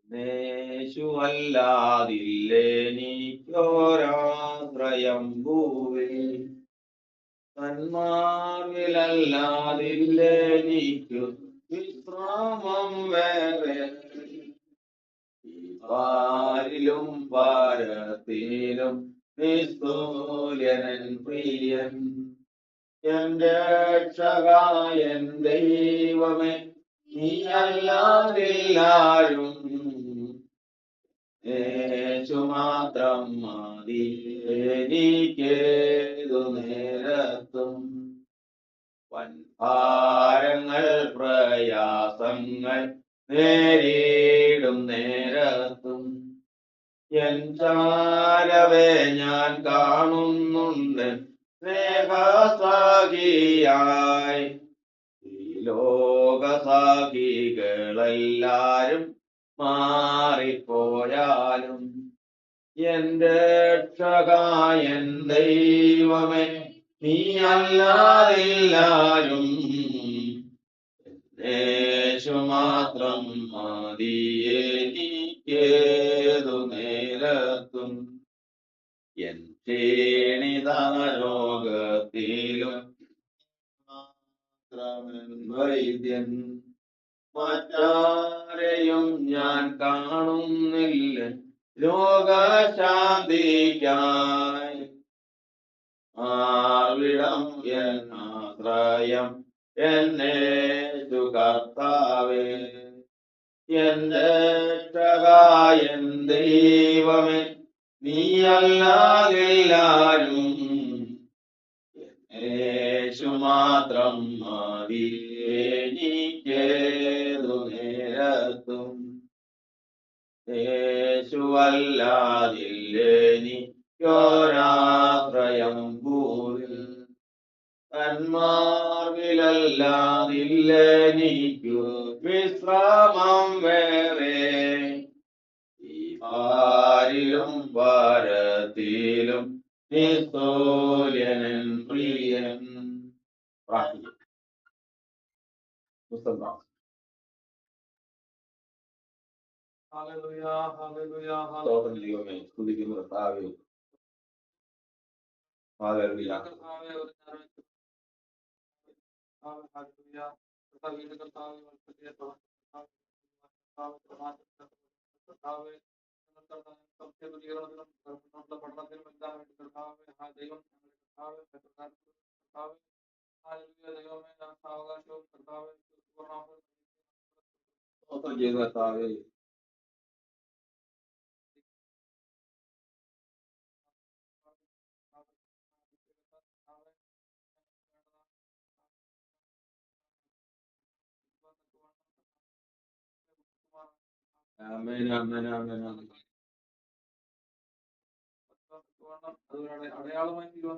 യേശുവല്ലാതില്ലെനിക്കൊരാശ്രയം ഭൂവിൽ തന്മാർവിലല്ലാതില്ലെനിക്കു വിശ്രാമം വേറെ ഈ പാരിലും പാരത്തിലും നിസ്തുല്യനൻ പ്രിയൻ എന്റെ രക്ഷകായൻ ദൈവമേ നീയല്ലാതില്ലാരും യേശു മാത്രം മതി എനിക്കേതു നേരത്തും വൻഭാരങ്ങൾ പ്രയാസങ്ങൾ നേരിടും നേരത്തും എൻ ചാരവേ ഞാൻ കാണുന്നുണ്ട് സ്നേഹസാഖിയായി ഈ ലോകസാഖികളെല്ലാരും മാറിപ്പോയാലും എന്റെ രക്ഷകായൻ ദൈവമേ നീയല്ലാതില്ലാരും യേശു മാത്രം മതി എനിക്കേതു നേരത്തും എൻ ക്ഷീണിതരോഗത്തിലും മാത്രമൻ വൈദ്യൻ മറ്റാരെയും ഞാൻ കാണുന്നില്ല രോഗശാന്തിക്കായി ആർവിടം എന്നാശ്രയം എന്നേശു കർത്താവേ എന്റെ രക്ഷകായൻ ദൈവമേ നീയല്ലാതില്ലാരും യേശു മാത്രം മതി എനിക്കേതു നേരത്തും യേശുവല്ലാതില്ലെനിക്കൊരാശ്രയം ഭൂവിൽ തന്മാർവിലല്ലാതില്ലെനിക്കു വിശ്രാമം വേറെ ഈ പാരിലും ഭാരത്തിലും നിസ്തുല്യനൻ പ്രിയൻ പ്രാർത്ഥിക്കും. പുസ്തകം സ്തോത്രം ദൈവമേ, സ്തുതിക്കുന്നു കർത്താവേ. ഹല്ലേലൂയ. സ്തോത്രം ചെയ്യുന്നു കർത്താവേ. ആമേൻ ആമേൻ ആമേൻ ആമേൻ. അടയാളമായി തീരുവാൻ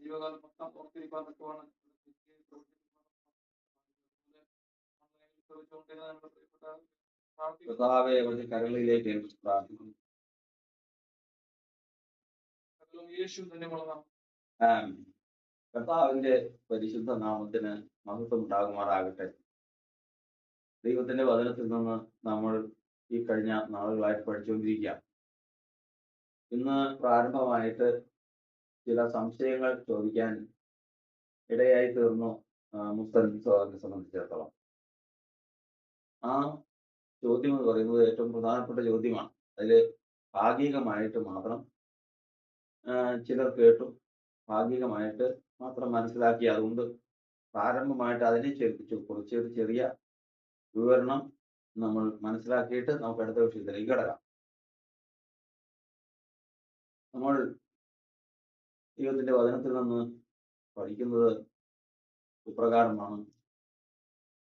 ജീവകാലം മൊത്തം ഓർത്തിരിക്കാൻ തക്കവാണ് കർത്താവേ, അവിടുത്തെ കരങ്ങളിലേക്ക് പ്രാർത്ഥിക്കുന്നു. യേശു ധന്യമുള്ള ആമേൻ. കർത്താവിന്റെ പരിശുദ്ധ നാമത്തിന് മഹത്വം ഉണ്ടാകുമാറാകട്ടെ. ദൈവത്തിന്റെ വചനത്തിൽ നിന്ന് നമ്മൾ ഈ കഴിഞ്ഞ നാളുകളായിട്ട് പഠിച്ചുകൊണ്ടിരിക്കുക. ഇന്ന് പ്രാരംഭമായിട്ട് ചില സംശയങ്ങൾ ചോദിക്കാൻ ഇടയായി തീർന്നു മുസ്ലിം സഹോദരനെ സംബന്ധിച്ചിടത്തോളം. ആ ചോദ്യം എന്ന് പറയുന്നത് ഏറ്റവും പ്രധാനപ്പെട്ട ചോദ്യമാണ്. അതിൽ ഭാഗികമായിട്ട് മാത്രം ചിലർ കേട്ടു, ഭാഗികമായിട്ട് മാത്രം മനസ്സിലാക്കി. അതുകൊണ്ട് പ്രാരംഭമായിട്ട് അതിനെ കുറിച്ചൊരു ചെറിയ വിവരണം നമ്മൾ മനസ്സിലാക്കിയിട്ട് നമുക്ക് അടുത്ത വിഷയത്തിലേക്ക് കിടക്കാം. നമ്മൾ ദൈവത്തിന്റെ വചനത്തിൽ നിന്ന് പഠിക്കുന്നത് ഇപ്രകാരമാണ്.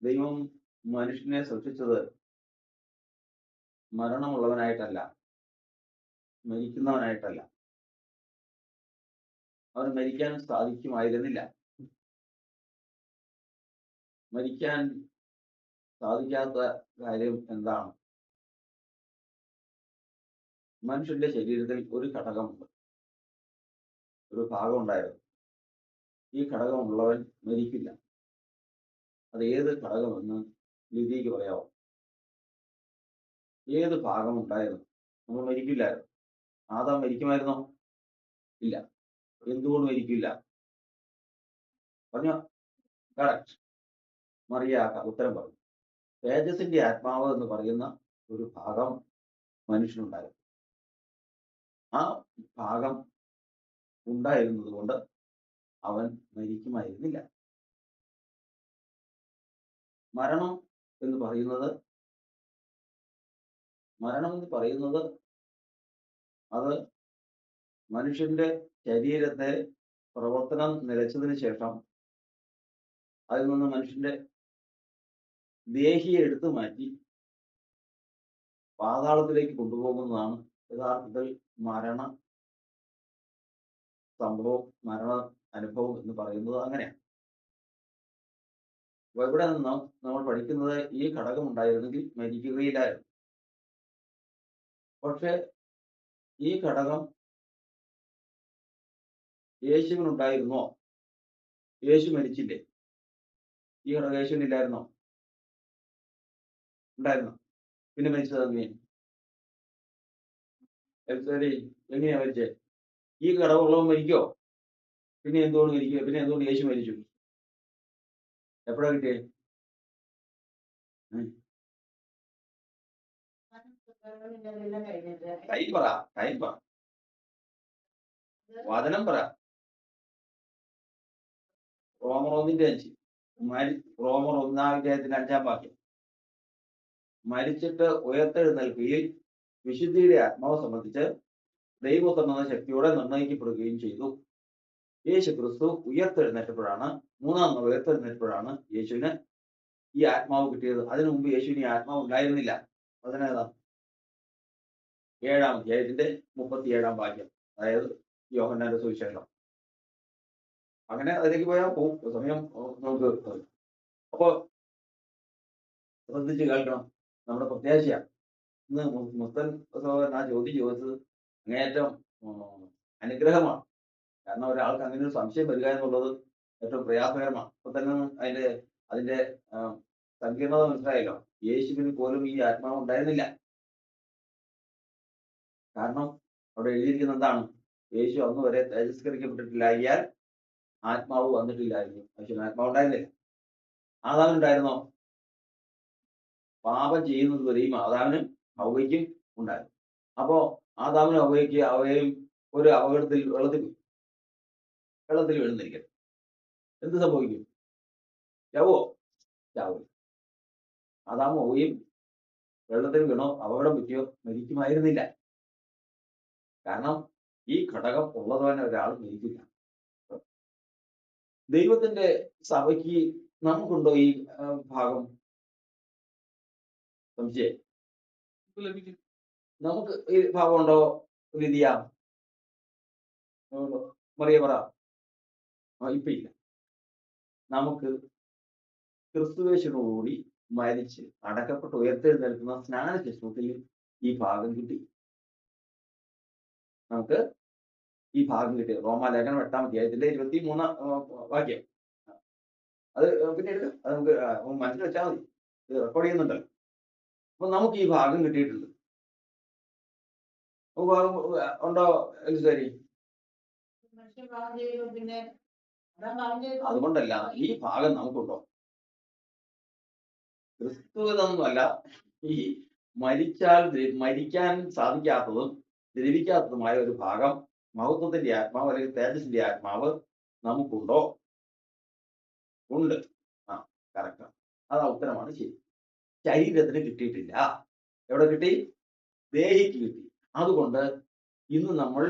ദൈവം മനുഷ്യനെ സൃഷ്ടിച്ചത് മരണമുള്ളവനായിട്ടല്ല, മരിക്കുന്നവനായിട്ടല്ല. അവന് മരിക്കാൻ സാധിക്കുമായിരുന്നില്ല. മരിക്കാൻ സാധിക്കാത്ത കാര്യം എന്താണ്? മനുഷ്യന്റെ ശരീരത്തിൽ ഒരു ഘടകമുണ്ട്, ഒരു ഭാഗം ഉണ്ടായിരുന്നു. ഈ ഘടകമുള്ളവൻ മരിക്കില്ല. അത് ഏത് ഘടകമെന്ന് ലിതിക്ക് പറയാമോ? ഏത് ഭാഗം ഉണ്ടായിരുന്നു? നമ്മൾ മരിക്കില്ലായിരുന്നു. ആദാം മരിക്കുമായിരുന്നോ? ഇല്ല. എന്തുകൊണ്ട് മരിക്കില്ല? പറഞ്ഞോ. കറക്റ്റ്. മറിയാക്ക ഉത്തരം പറഞ്ഞു. തേജസ്സിന്റെ ആത്മാവ് എന്ന് പറയുന്ന ഒരു ഭാഗം മനുഷ്യനുണ്ടായിരുന്നു. ആ ഭാഗം ഉണ്ടായിരുന്നത് കൊണ്ട് അവൻ മരിക്കുമായിരുന്നില്ല. മരണം എന്ന് പറയുന്നത് അത് മനുഷ്യന്റെ ശരീരത്തെ പ്രവർത്തനം നിലച്ചതിന് ശേഷം അതിൽ നിന്ന് മനുഷ്യന്റെ ദേഹിയെ എടുത്തു മാറ്റി പാതാളത്തിലേക്ക് കൊണ്ടുപോകുന്നതാണ് യഥാർത്ഥത്തിൽ മരണ സംഭവം, മരണ അനുഭവം എന്ന് പറയുന്നത് അങ്ങനെയാണ്. അപ്പൊ ഇവിടെ നിന്ന് നമ്മൾ പഠിക്കുന്നത് ഈ ഘടകം ഉണ്ടായിരുന്നെങ്കിൽ മരിക്കുകയില്ലായിരുന്നു. പക്ഷെ ഈ ഘടകം യേശുവിനുണ്ടായിരുന്നോ? യേശു മരിച്ചില്ലേ? ഈ ഘടകം യേശുവിനില്ലായിരുന്നോ? ഉണ്ടായിരുന്നോ? പിന്നെ മരിച്ചത് എങ്ങനെയാ മരിച്ചേ? ഈ ഘടകമുള്ളവൻ മരിക്കോ? പിന്നെ എന്തുകൊണ്ട് മരിക്കുക? പിന്നെ എന്തുകൊണ്ട് യേശു മരിച്ചു? എപ്പോഴാ കിട്ടിയേ? ടൈം പറ. വചനം പറ. റോമർ 1:5. റോമർ 1:5 മരിച്ചിട്ട് ഉയർത്തെഴുന്നേൽക്കുകയും വിശുദ്ധിയുടെ ആത്മാവ് സംബന്ധിച്ച് ദൈവപുത്രൻ എന്ന ശക്തിയോടെ നിർണയിക്കപ്പെടുകയും ചെയ്തു. യേശു ക്രിസ്തു ഉയർത്തെഴുന്നേറ്റപ്പോഴാണ്, യേശുവിന് ഈ ആത്മാവ് കിട്ടിയത്. അതിനു മുമ്പ് യേശുവിന് ഈ ആത്മാവ് ഉണ്ടായിരുന്നില്ല. അതിനേതാ? 7:37 അതായത് യോഹന്നാന്റെ സുവിശേഷം. അങ്ങനെ അതിലേക്ക് പോയാൽ പോകും. സമയം നമുക്ക്. അപ്പോ ശ്രദ്ധിച്ച് കേൾക്കണം. നമ്മുടെ പ്രത്യാശയാണ്. ഇന്ന് മുസ്തൻ സഹോദരൻ ആ ചോദ്യം ചോദിച്ചത് അങ്ങേയറ്റം അനുഗ്രഹമാണ്. കാരണം ഒരാൾക്ക് അങ്ങനെ ഒരു സംശയം വരിക എന്നുള്ളത് ഏറ്റവും പ്രയാസകരമാണ്. ഇപ്പൊ തന്നെ അതിന്റെ സങ്കീർണത മനസ്സിലായല്ലോ. യേശുവിന് പോലും ഈ ആത്മാവ് ഉണ്ടായിരുന്നില്ല. കാരണം അവിടെ എഴുതിയിരിക്കുന്ന എന്താണ്? യേശു അന്ന് വരെ തേജസ്കരിക്കപ്പെട്ടിട്ടില്ലായാൽ ആത്മാവ് വന്നിട്ടില്ലായിരുന്നു. യേശുവിന് ആത്മാവ് ഉണ്ടായിരുന്നില്ല. ആദാമിനുണ്ടായിരുന്നോ? പാപം ചെയ്യുന്നത് വരെയും ആദാമിനും ഹവ്വയ്ക്കും ഉണ്ടായിരുന്നു. അപ്പോ ആദാമിനും ഹവ്വയും ഒരു അപകടത്തിൽ വെള്ളത്തിൽ വീഴുന്നിരിക്കട്ടെ, എന്ത് സംഭവിക്കും? ചാവില്ല. ആദാമും ഹവ്വയും വെള്ളത്തിൽ വീണോ അപകടം പറ്റിയോ മരിക്കുമായിരുന്നില്ല. കാരണം ഈ ഘടകം ഉള്ളതുതന്നെ ഒരാൾ മരിക്കില്ല. ദൈവത്തിന്റെ സഭയ്ക്ക് നമുക്കുണ്ടോ ഈ ഭാഗം? സംശയം. നമുക്ക് ഈ ഭാഗം ഉണ്ടോ? ലിതിയ, മറിയ പറ. ഇപ്പൊ ഇല്ല. നമുക്ക് ക്രിസ്തുവേശനോടുകൂടി മരിച്ച് അടക്കപ്പെട്ട് ഉയർത്തെഴുന്നേൽക്കുന്ന സ്നാന ശുശ്രൂഷയിൽ ഈ ഭാഗം കിട്ടി. നമുക്ക് ഈ ഭാഗം കിട്ടി. റോമാലേഖനം 8:23 അത് പിന്നെ എടുക്കാം. അത് നമുക്ക് മനസ്സിൽ വെച്ചാൽ മതി. ഇത് റെക്കോർഡ് ചെയ്യുന്നുണ്ടല്ലോ. അപ്പൊ നമുക്ക് ഈ ഭാഗം കിട്ടിയിട്ടുണ്ട്. ഭാഗം ഉണ്ടോ എലിസബരി? അതുകൊണ്ടല്ല, ഈ ഭാഗം നമുക്കുണ്ടോ? ക്രിസ്തുവിനൊന്നുമല്ല. ഈ മരിക്കാൻ സാധിക്കാത്തതും ദ്രവിക്കാത്തതുമായ ഒരു ഭാഗം, മഹത്വത്തിന്റെ ആത്മാവ് അല്ലെങ്കിൽ തേജസ്സിന്റെ ആത്മാവ് നമുക്കുണ്ടോ? ഉണ്ട്. കറക്റ്റാണ്. അതാ ഉത്തരമാണ് ശരി. ശരീരത്തിന് കിട്ടിയിട്ടില്ല. എവിടെ കിട്ടി? ദേഹിക്ക് കിട്ടി. അതുകൊണ്ട് ഇന്ന് നമ്മൾ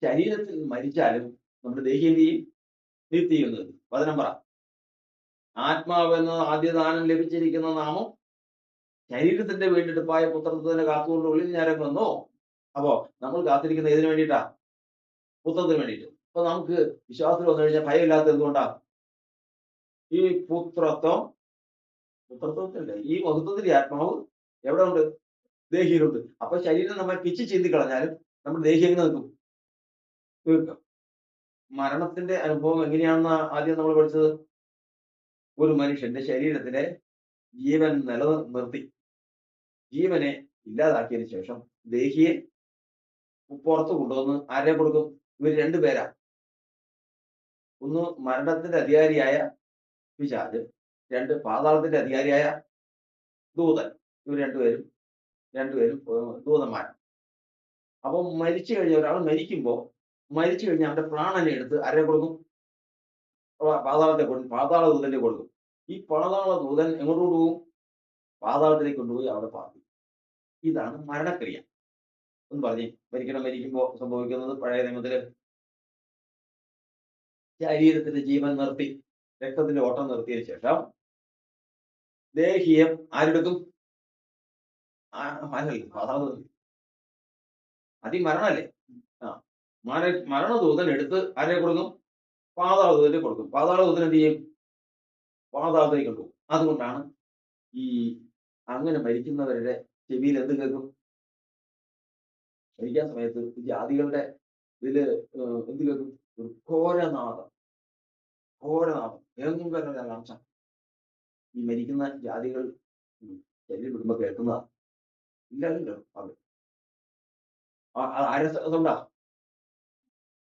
ശരീരത്തിൽ മരിച്ചാലും നമ്മുടെ ദേഹിയെയും നിത്യയുന്നത്. വചനം പറ. ആത്മാവെന്ന ആദ്യദാനം ലഭിച്ചിരിക്കുന്ന നാമം ശരീരത്തിന്റെ വീണ്ടെടുപ്പായ പുത്രത്വത്തിന്റെ കാത്തുകൊണ്ട് ഉള്ളിൽ ഞരങ്ങുന്നു. അപ്പോ നമ്മൾ കാത്തിരിക്കുന്ന ഏതിനു വേണ്ടിയിട്ടാ? പുത്രത്തിന് വേണ്ടിയിട്ട്. അപ്പൊ നമുക്ക് വിശ്വാസത്തിൽ വന്നു കഴിഞ്ഞാൽ ഭയമില്ലാത്ത എന്തുകൊണ്ടാ? ഈ പുത്രത്വത്തിന്റെ ഈ മഹത്വത്തിന്റെ ആത്മാവ് എവിടെ ഉണ്ട്? ദേഹിയിലുണ്ട്. അപ്പൊ ശരീരം നമ്മൾ പിച്ച് ചീന്തി കളഞ്ഞാലും നമ്മുടെ ദേഹി എങ്ങനെ നിൽക്കും? തീർക്കാം. മരണത്തിന്റെ അനുഭവം എങ്ങനെയാണെന്ന് ആദ്യം നമ്മൾ പഠിച്ചത്. ഒരു മനുഷ്യന്റെ ശരീരത്തിലെ ജീവൻ നിലനിർത്തി ജീവനെ ഇല്ലാതാക്കിയതിനു ശേഷം ദേഹിയെ പുറത്ത് കൊണ്ടുവന്ന് ആരെ കൊടുക്കും? ഇവർ രണ്ടുപേരാ. ഒന്ന് മരണത്തിന്റെ അധികാരിയായ പിശാച്, രണ്ട് പാതാളത്തിന്റെ അധികാരിയായ ദൂതൻ. ഇവർ രണ്ടുപേരും ദൂതന്മാരാണ്. അപ്പം മരിച്ചു കഴിഞ്ഞ ഒരാൾ മരിച്ചു കഴിഞ്ഞാൽ അവന്റെ പ്രാണനെ എടുത്ത് ആരെ കൊടുക്കും? പാതാളത്തെ കൊടുക്കും, പാതാള ദൂതന്റെ കൊടുക്കും. ഈ പാതാള ദൂതൻ എങ്ങോട്ട് കൊണ്ടുപോകും? പാതാളത്തിലേക്ക് കൊണ്ടുപോയി അവിടെ പാർക്കും. ഇതാണ് മരണക്രിയ. ഒന്ന് പറഞ്ഞേ, മരിക്കുമ്പോൾ സംഭവിക്കുന്നത് പഴയ നിയമത്തില് ശരീരത്തിന്റെ ജീവൻ നിർത്തി, രക്തത്തിന്റെ ഓട്ടം നിർത്തിയതിനു ശേഷം ദേഹിയെ ആരെടുക്കും? പാതാളദൂതൻ. അതിമരണല്ലേ? ആ മരണദൂതൻ എടുത്ത് ആരെ കൊടുക്കും? പാതാളദൂതന് കൊടുക്കും. പാതാളദൂതൻ എന്ത് ചെയ്യും? പാതാളത്തിലേക്ക് കൊണ്ടുപോകും. അതുകൊണ്ടാണ് ഈ അങ്ങനെ മരിക്കുന്നവരുടെ ചെവിയിൽ എന്ത് കേൾക്കും? മരിക്കാൻ സമയത്ത് ജാതികളുടെ ഇതില് എന്ത് കേൾക്കും? ഒരു ഘോരനാദം. ഭയങ്കര അലാംശം. ഈ മരിക്കുന്ന ജാതികൾ ശരീരം വിടുമ്പോ കേൾക്കുന്നതാണ്. ഇല്ലല്ലോ അത് ആരെ സൗണ്ടാ?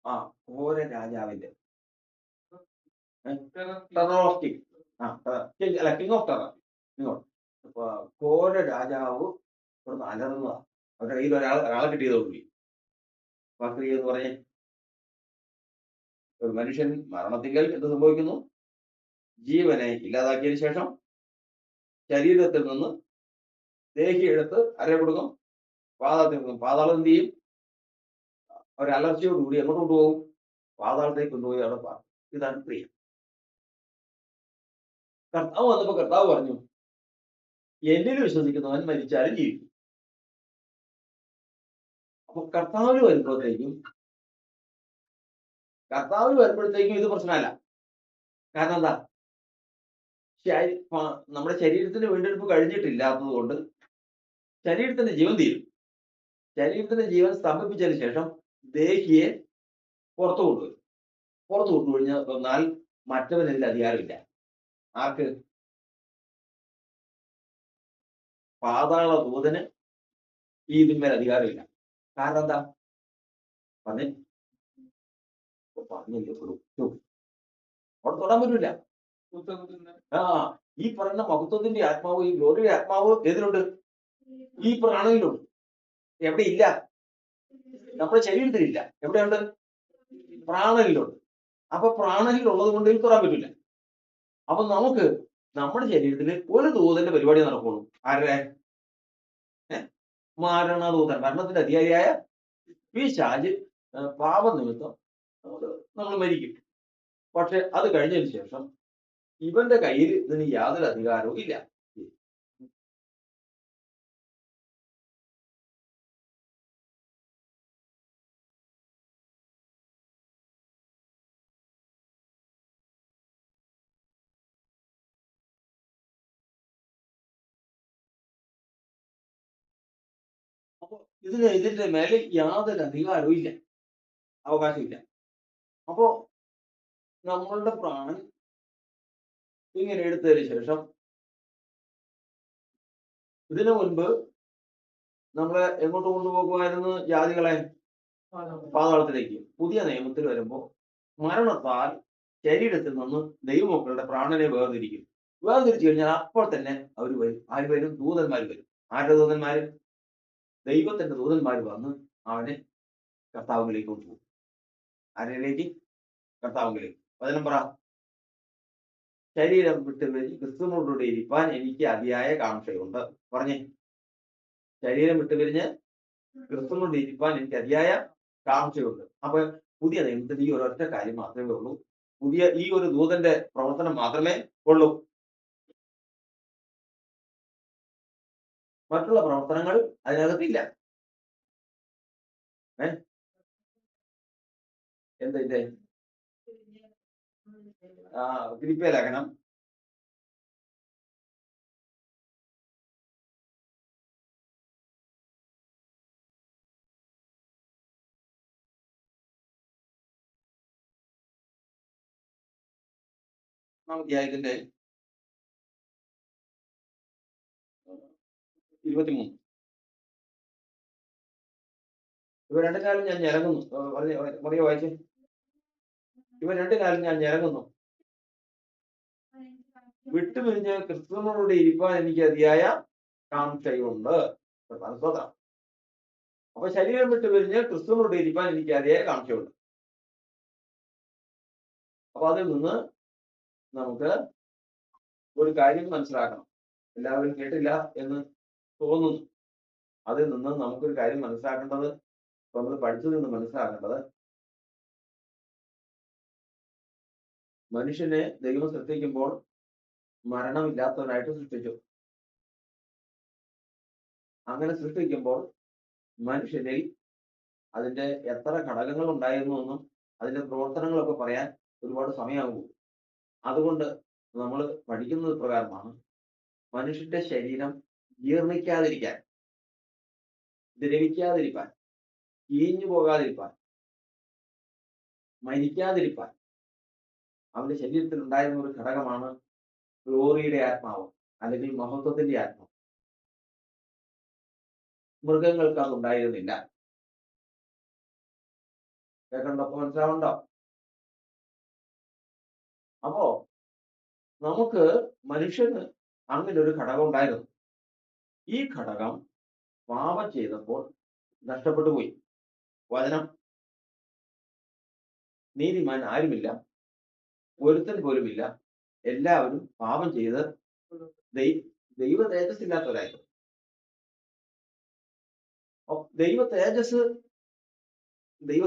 ആ ഘോര രാജാവിന്റെ കിങ് ഓഫ് ടെറർ. അപ്പൊ ഘോര രാജാവ് ഇവിടുന്ന് അലറുന്നതാണ്. അവരുടെ കയ്യിൽ ഒരാളെ കിട്ടിയതോടുകൂടി. വാക്രിയ എന്ന് പറഞ്ഞ ഒരു മനുഷ്യൻ മരണത്തിങ്കൽ എന്ത് സംഭവിക്കുന്നു? ജീവനെ ഇല്ലാതാക്കിയതിനു ശേഷം ശരീരത്തിൽ നിന്ന് ദേഹി എടുത്ത് ആരെ കൊടുക്കും? പാതാളത്തിൽ കൊടുക്കും. പാതാളം എന്ത് ചെയ്യും? ഒരലർച്ചയോടുകൂടി എങ്ങോട്ട് കൊണ്ടുപോകും? പാതാളത്തേക്ക് കൊണ്ടുപോയി അവിടെ പാർക്കും. ഇതാണ് ക്രിയ. കർത്താവ് വന്നപ്പോ കർത്താവ് പറഞ്ഞു, എന്നിൽ വിശ്വസിക്കുന്നവൻ മരിച്ചാലും ജീവിക്കും. അപ്പൊ കർത്താവ് വരുമ്പോഴത്തേക്കും ഇത് പ്രശ്നമല്ല. കാരണം എന്താ? നമ്മുടെ ശരീരത്തിന്റെ വീണ്ടെടുപ്പ് കഴിഞ്ഞിട്ടില്ലാത്തത് കൊണ്ട് ശരീരത്തിന്റെ ജീവൻ തീരും. ശരീരത്തിന്റെ ജീവൻ സ്തംഭിപ്പിച്ചതിന് ശേഷം ദേഹിയെ പുറത്തു കൊണ്ടുവന്നാൽ മറ്റവനതിൽ അധികാരമില്ല. ആർക്ക്? പാതാള ദൂതന് ഈ ഇതിന്മേൽ അധികാരമില്ല. കാരണം എന്താ? പറഞ്ഞില്ലേ? അവിടെ തൊടാൻ പറ്റൂല. ഈ പറയുന്ന മഹത്വത്തിന്റെ ആത്മാവ്, ഈ ഗ്ലോറിയുടെ ആത്മാവ് ഏതിലുണ്ട്? ഈ പ്രാണനിലുണ്ട്. എവിടെ ഇല്ല? നമ്മുടെ ശരീരത്തിലില്ല. എവിടെയുണ്ട്? പ്രാണനിലുണ്ട്. അപ്പൊ പ്രാണനിലുള്ളത് കൊണ്ട് ഇതിൽ തൊടാൻ പറ്റില്ല. അപ്പൊ നമുക്ക് നമ്മുടെ ശരീരത്തിൽ ഒരു ദൂതന്റെ പരിപാടി നടക്കുള്ളൂ. ആരുടെ? മരണദൂതൻ, മരണത്തിന്റെ അധികാരിയായ പിശാച് പാപനിമിത്തം നമ്മൾ മരിക്കും. പക്ഷെ അത് കഴിഞ്ഞതിന് ശേഷം ഇവന്റെ കയ്യിൽ ഇതിന് യാതൊരു അധികാരവും ഇല്ല. അപ്പൊ ഇതിന്റെ മേലെ യാതൊരു അധികാരവും ഇല്ല, അവകാശമില്ല. അപ്പോ നമ്മളുടെ പ്രാണൻ ഇങ്ങനെ എടുത്തതിന് ശേഷം ഇതിനു മുൻപ് നമ്മളെ എങ്ങോട്ട് കൊണ്ടുപോകുമായിരുന്നു? ജാതികളെ പാതാളത്തിലേക്ക്. പുതിയ നിയമത്തിൽ വരുമ്പോൾ മരണത്താൽ ശരീരത്തിൽ നിന്ന് ദൈവമക്കളുടെ പ്രാണനെ വേർതിരിച്ചു കഴിഞ്ഞാൽ അപ്പോൾ തന്നെ അവർ വരും. ആര് വരും? ദൂതന്മാർ വരും. ആരുടെ ദൂതന്മാര്? ദൈവത്തിന്റെ ദൂതന്മാർ വന്ന് അവനെ കർത്താവിലേക്ക് കൊണ്ടുപോകും. ആരിലേക്ക്? കർത്താവിലേക്ക്. വചനം പറ. ശരീരം വിട്ടുപിരിഞ്ഞ് ക്രിസ്തുവിനോടുകൂടെ ഇരിപ്പാൻ എനിക്ക് അതിയായ കാംക്ഷയുണ്ട്. പറഞ്ഞേ. ശരീരം വിട്ടുപിരിഞ്ഞ് ക്രിസ്തുവിനോട് ഇരിപ്പാൻ എനിക്ക് അതിയായ കാംക്ഷയുണ്ട്. അപ്പൊ പുതിയ നിയമത്തിൽ ഈ ഒരൊറ്റ കാര്യം മാത്രമേ ഉള്ളൂ. ഈ ഒരു ദൂതന്റെ പ്രവർത്തനം മാത്രമേ ഉള്ളൂ. മറ്റുള്ള പ്രവർത്തനങ്ങൾ അതിനകത്തില്ല. എന്താ ഇത്? ഫിലിപ്പിയ ലേഖനം അധ്യായത്തിന്റെ 23. ഇവ രണ്ടു കാലം ഞാൻ ഞരങ്ങുന്നു. മറിയ വായിച്ചേ. ഇവ രണ്ടു കാലം ഞാൻ ഞരങ്ങുന്നു. വിട്ടുപിരിഞ്ഞ് ക്രിസ്തുവിനോടുകൂടി ഇരിപ്പാൻ എനിക്ക് അതിയായ കാംക്ഷയുണ്ട്. സ്തോത്രം. അപ്പൊ ശരീരം വിട്ടുപിരിഞ്ഞ് ക്രിസ്തുവിനോട് ഇരിപ്പാൻ എനിക്ക് അതിയായ കാംക്ഷയുണ്ട്. അപ്പൊ അതിൽ നിന്ന് നമുക്ക് ഒരു കാര്യം മനസ്സിലാക്കണം. എല്ലാവരും കേട്ടില്ല എന്ന് തോന്നുന്നു. അതിൽ നിന്ന് നമുക്കൊരു കാര്യം മനസ്സിലാക്കേണ്ടത്, നമ്മൾ പഠിച്ചതിൽ നിന്ന് മനസ്സിലാക്കേണ്ടത്, മനുഷ്യനെ ദൈവം സൃഷ്ടിക്കുമ്പോൾ മരണമില്ലാത്തവനായിട്ട് സൃഷ്ടിച്ചു. അങ്ങനെ സൃഷ്ടിക്കുമ്പോൾ മനുഷ്യനിൽ അതിന്റെ എത്ര ഘടകങ്ങൾ ഉണ്ടായിരുന്നു എന്നും അതിന്റെ പ്രവർത്തനങ്ങളൊക്കെ പറയാൻ ഒരുപാട് സമയമാകും. അതുകൊണ്ട് നമ്മൾ പഠിക്കുന്നത് പ്രകാരമാണ് മനുഷ്യന്റെ ശരീരം ജീർണിക്കാതിരിക്കാൻ, ദ്രവിക്കാതിരിക്കാൻ, ഈഞ്ഞു പോകാതിരിക്കാൻ, മരിക്കാതിരിക്കാൻ അവന്റെ ശരീരത്തിൽ ഉണ്ടായിരുന്ന ഒരു ഘടകമാണ് ഗ്ലോറിയുടെ ആത്മാവ്, അല്ലെങ്കിൽ മഹത്വത്തിന്റെ ആത്മാവ്. മൃഗങ്ങൾക്ക് അത് ഉണ്ടായിരുന്നില്ല. കേൾക്കണ്ടപ്പോ മനസ്സിലാവുണ്ടോ? അപ്പോ നമുക്ക് മനുഷ്യന് അങ്ങനെ ഒരു ഘടകം ഉണ്ടായിരുന്നു. ഈ ഘടകം പാപം ചെയ്തപ്പോൾ നഷ്ടപ്പെട്ടു പോയി. വചനം, നീതിമാൻ ആരുമില്ല, ഒരുത്തൻ പോലുമില്ല, എല്ലാവരും പാപം ചെയ്ത് ദൈവ തേജസ്സില്ലാത്തവരായിരുന്നു. ദൈവ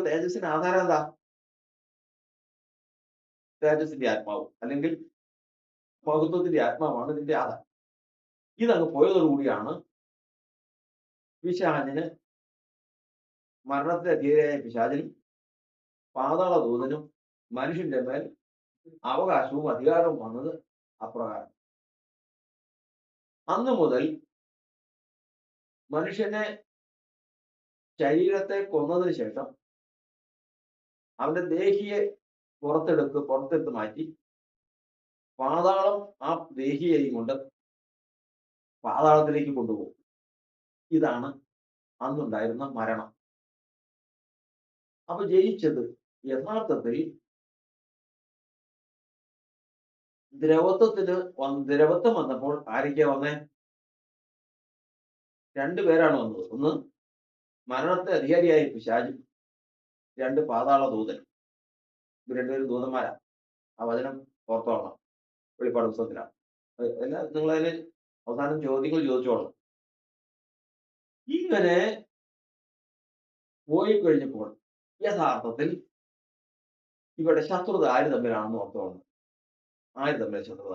തേജസ്സിന് ആധാരം എന്താ? തേജസ്സിന്റെ ആത്മാവ്, അല്ലെങ്കിൽ മഹത്വത്തിന്റെ ആത്മാവാണ് ഇതിന്റെ ആധാരം. ഇതങ്ങ് പോയതോടുകൂടിയാണ് പിശാചിന്, മരണത്തിന്റെ അധീരയായ പിശാചിനും പാതാള ദൂതനും മനുഷ്യന്റെ മേൽ അവകാശവും അധികാരവും വന്നത് അപ്രകാരം. അന്ന് മുതൽ മനുഷ്യനെ ശരീരത്തെ കൊന്നതിന് ശേഷം അവന്റെ ദേഹിയെ പുറത്തെടുത്ത് മാറ്റി പാതാളം ആ ദേഹിയെയും കൊണ്ട് പാതാളത്തിലേക്ക് കൊണ്ടുപോകും. ഇതാണ് അന്നുണ്ടായിരുന്ന മരണം. അപ്പൊ ജയിച്ചത് യഥാർത്ഥത്തിൽ ദ്രവത്വം വന്നപ്പോൾ ആരൊക്കെയാ വന്നേ? രണ്ടുപേരാണ് വന്നത്. ഒന്ന് മരണത്തെ അധികാരിയായ പിശാചും, രണ്ട് പാതാള ദൂതൻ. ഇത് രണ്ടുപേരും ദൂതന്മാരാ. ആ വചനം ഓർത്തോളണം. വെളിപ്പാട് പുസ്തകത്തിലാണ്. എല്ലാം നിങ്ങളതിന് അവസാനം ചോദ്യങ്ങൾ ചോദിച്ചോളണം. ഇങ്ങനെ പോയി കഴിഞ്ഞപ്പോൾ യഥാർത്ഥത്തിൽ ഇവിടെ ശത്രുത ആര് തമ്മിലാണെന്ന് ഓർത്തോളണം. ആര് തമ്മിൽ ശത്രുത?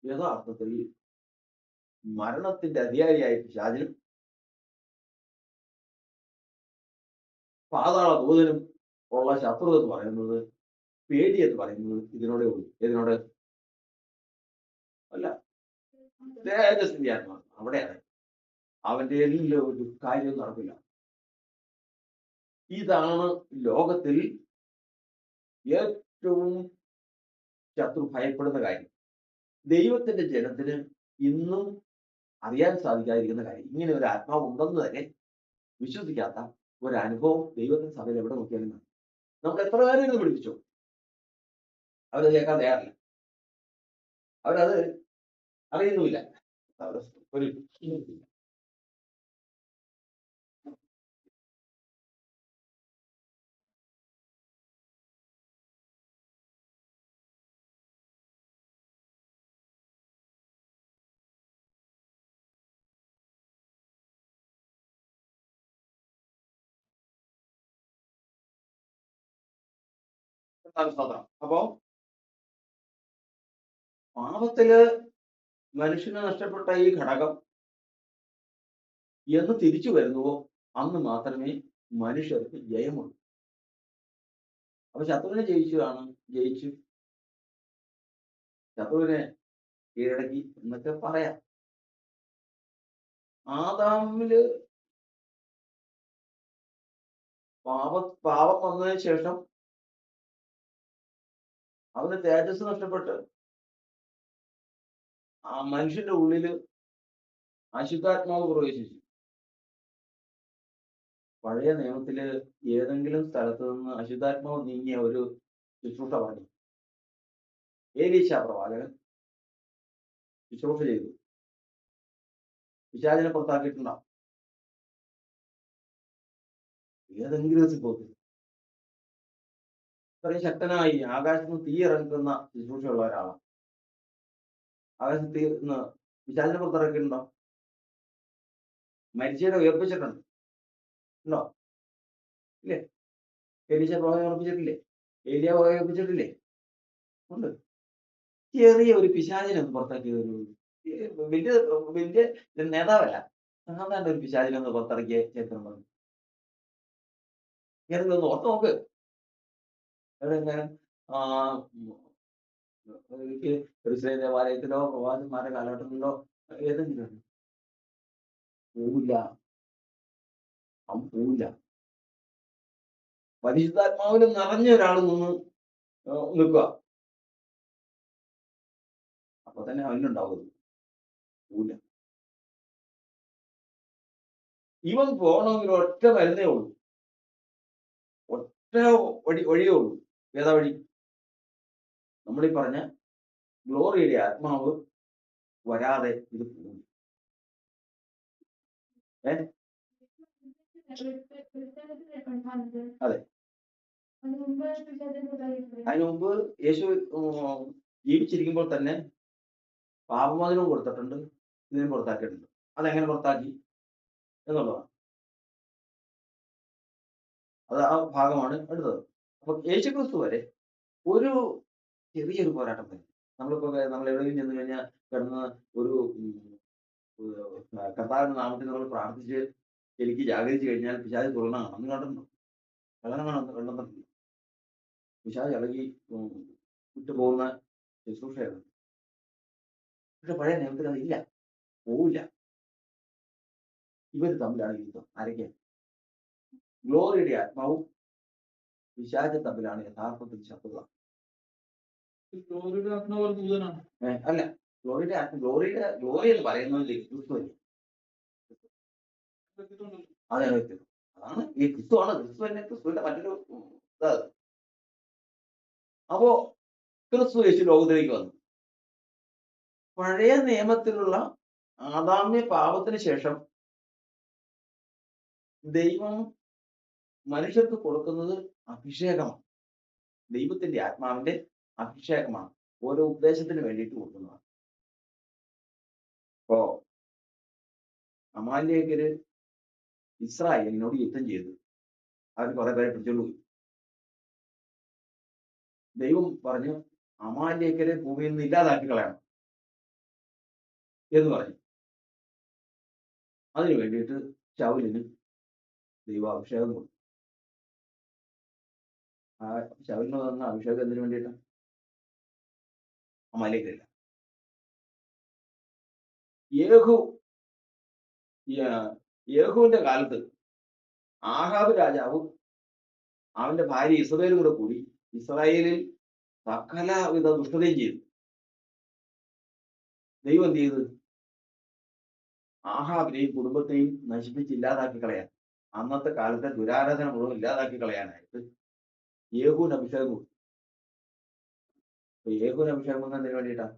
യഥാർത്ഥത്തിൽ മരണത്തിന്റെ അധികാരിയായ പിശാചിനും പാതാള ദൂതനും ഉള്ള ശത്രുത എന്ന് പറയുന്നത്, പേടി എന്ന് പറയുന്നത് ഇതിനോടെ ഉള്ളൂ. ഇതിനോട് അല്ല, തേജസ്സിന്റെ ആത്മാവ് അവിടെയാണ്. അവന്റെ എല്ലാ ഒരു കാര്യവും നടക്കില്ല. ഇതാണ് ലോകത്തിൽ ഏറ്റവും ശത്രു ഭയപ്പെടുന്ന കാര്യം. ദൈവത്തിന്റെ ജനത്തിന് ഇന്നും അറിയാൻ സാധിക്കാതിരിക്കുന്ന കാര്യം, ഇങ്ങനെ ഒരു ആത്മാവ് ഉണ്ടെന്ന് തന്നെ വിശ്വസിക്കാത്ത ഒരു അനുഭവം ദൈവത്തിന്റെ സഭയിൽ എവിടെ നോക്കിയാലും നമ്മൾ എത്ര പേരെ ഇത് പിടിപ്പിച്ചു, അവരത് കേൾക്കാൻ തയ്യാറില്ല. അവരത് അറിയുന്നുമില്ല. ഒരു അപ്പോ പാപത്തില് മനുഷ്യന് നഷ്ടപ്പെട്ട ഈ ഘടകം എന്ന് തിരിച്ചു വരുന്നുവോ അന്ന് മാത്രമേ മനുഷ്യർക്ക് ജയമുള്ളൂ. അപ്പൊ ശത്രുവിനെ ജയിച്ചു, ശത്രുവിനെ കീഴടക്കി എന്നൊക്കെ പറയാം. ആദാമില് പാപം വന്നതിന് ശേഷം അവന് തേജസ് നഷ്ടപ്പെട്ട് ആ മനുഷ്യന്റെ ഉള്ളില് അശുദ്ധാത്മാവ് പ്രവേശിച്ചു. പഴയ നിയമത്തില് ഏതെങ്കിലും സ്ഥലത്ത് നിന്ന് അശുദ്ധാത്മാവ് നീങ്ങിയ ഒരു ശുശ്രൂഷ പറഞ്ഞു? ഏലീശ പ്രവാചകൻ ശുശ്രൂഷ ചെയ്തു, പിശാചിനെ പുറത്താക്കിയിട്ടുണ്ടോ? ഏതെങ്കിലും സംഭവത്തിൽ ഇത്രയും ശക്തനായി ആകാശത്ത് നിന്ന് തീ ഇറങ്ങുന്ന ശുശ്രൂഷയുള്ള ഒരാളാണ്. ആകാശത്ത് തീ പിശാചിനെ പുറത്തിറക്കിയിട്ടുണ്ടോ? മരിച്ചവരെ ഉയർപ്പിച്ചിട്ടുണ്ട് ഉണ്ടോ? ഇല്ലേ? എലീശ പ്രവാചകൻ ഉറപ്പിച്ചിട്ടില്ലേ? ഏലിയ പ്രവാചകൻ ഉറപ്പിച്ചിട്ടില്ലേ? ഉണ്ട്. ചെറിയ ഒരു പിശാചിനെ ഒന്ന് പുറത്താക്കിയ ഒരു വലിയ വലിയ നേതാവല്ല, സാധാരണ ഒരു പിശാചിനെ ഒന്ന് പുറത്തിറക്കിയ ചരിത്രം പറഞ്ഞു. ഇങ്ങനെ ഒന്ന് ഓർത്ത് നോക്ക്. എവിടെയെങ്കിലും ദേവാലയത്തിലോ പ്രവാചകന്മാരുടെ കാലഘട്ടത്തിലോ ഏതെങ്കിലും പോവില്ല, അവൻ പോവില്ല. പരിശുദ്ധാത്മാവിന് നിറഞ്ഞ ഒരാൾ നിന്ന് നിൽക്കുക, അപ്പൊ തന്നെ അവനുണ്ടാവും, പോവില്ല. ഇവൻ പോകണമെങ്കിൽ ഒറ്റ മരുന്നേ ഉള്ളൂ, ഒറ്റ വഴിയേ ഉള്ളൂ. ഏതാ വഴി? നമ്മളീ പറഞ്ഞ ഗ്ലോറിയുടെ ആത്മാവ് വരാതെ ഇത് പോകും. അതെ, അതിനു മുമ്പ് യേശു ജീവിച്ചിരിക്കുമ്പോൾ തന്നെ പാപമോചനം കൊടുത്തിട്ടുണ്ട്, ഇതിനെ പുറത്താക്കിയിട്ടുണ്ട്. അതെങ്ങനെ പുറത്താക്കി എന്നുള്ളതാണ്. അത് ആ ഭാഗമാണ് അടുത്തത്. അപ്പൊ യേശുക്രിസ്തു വരെ ഒരു ചെറിയൊരു പോരാട്ടം തന്നെ. നമ്മൾ എവിടെയെങ്കിലും ചെന്ന് കഴിഞ്ഞാൽ കിടന്ന് ഒരു കർത്താവിന്റെ നാമത്തിൽ നമ്മൾ പ്രാർത്ഥിച്ച് എനിക്ക് ജാഗരിച്ചു കഴിഞ്ഞാൽ പിശാച് തുറന്നാണ്. അന്ന് കണ്ടിട്ടുണ്ടോ? കണ്ടെന്നിട്ടില്ല. പിശാച് ഇളകി വിട്ടുപോകുന്ന ശുശ്രൂഷയാണ്. പക്ഷെ പഴയ നിയമത്തിൽ അതില്ല, പോവില്ല. ഇവർ തമ്മിലാണ് യുദ്ധം. ആരൊക്കെയാണ്? ഗ്ലോറിയുടെ ആത്മാവും പിശാചും തമ്മിലാണ് യഥാർത്ഥത്തിൽ ശത്രുത. അല്ല, ഗ്ലോറി എന്ന് പറയുന്നത് ക്രിസ്തു. അതാണ് വ്യക്തി. അതാണ് ഈ ക്രിസ്തുവാണ്. ക്രിസ്തുവിന്റെ മറ്റൊരു ഇതാണ്. അപ്പോ ക്രിസ്തു യേശു ലോകത്തിലേക്ക് വന്നു. പഴയ നിയമത്തിലുള്ള ആദാമ്യ പാപത്തിന് ശേഷം ദൈവം മനുഷ്യർക്ക് കൊടുക്കുന്നത് അഭിഷേകമാണ്. ദൈവത്തിന്റെ ആത്മാവിന്റെ അഭിഷേകമാണ്. ഓരോ ഉദ്ദേശത്തിന് വേണ്ടിയിട്ട് കൊടുക്കുന്നതാണ്. അപ്പോ അമാലേക്കര് ഇസ്രായേലിനോട് യുദ്ധം ചെയ്തു. അവർ കുറെ പേരെ പിടിച്ചോണ്ട് പോയി. ദൈവം പറഞ്ഞു, അമാലേക്കരെ ഭൂമിയിൽ നിന്ന് ഇല്ലാതാക്കി കളയണം എന്ന് പറഞ്ഞു. അതിനു വേണ്ടിയിട്ട് ശൗലിന് ദൈവം അഭിഷേകം കൊടുത്തു. ആ ശൗലിന് തന്ന അഭിഷേകം എന്തിനു വേണ്ടിയിട്ടാണ്? അമാലേക്കരില്ല. യേഹുവിന്റെ കാലത്ത് ആഹാബ് രാജാവും അവന്റെ ഭാര്യ ഇസബേലും കൂടെ കൂടി ഇസ്രായേലിൽ സകലവിധ ദുഷ്ടതയും ചെയ്തു. ദൈവം എന്ത് ചെയ്ത്? ആഹാബിനെയും കുടുംബത്തെയും നശിപ്പിച്ച് ഇല്ലാതാക്കി കളയാൻ, അന്നത്തെ കാലത്തെ ദുരാരാധന മുഴുവൻ ഇല്ലാതാക്കി കളയാനായിട്ട് യേഹൂവിന് അഭിഷേകം കൊടുത്തു. യേഹൂവിന് അഭിഷേകം വന്നതിന് വേണ്ടിയിട്ടാണ്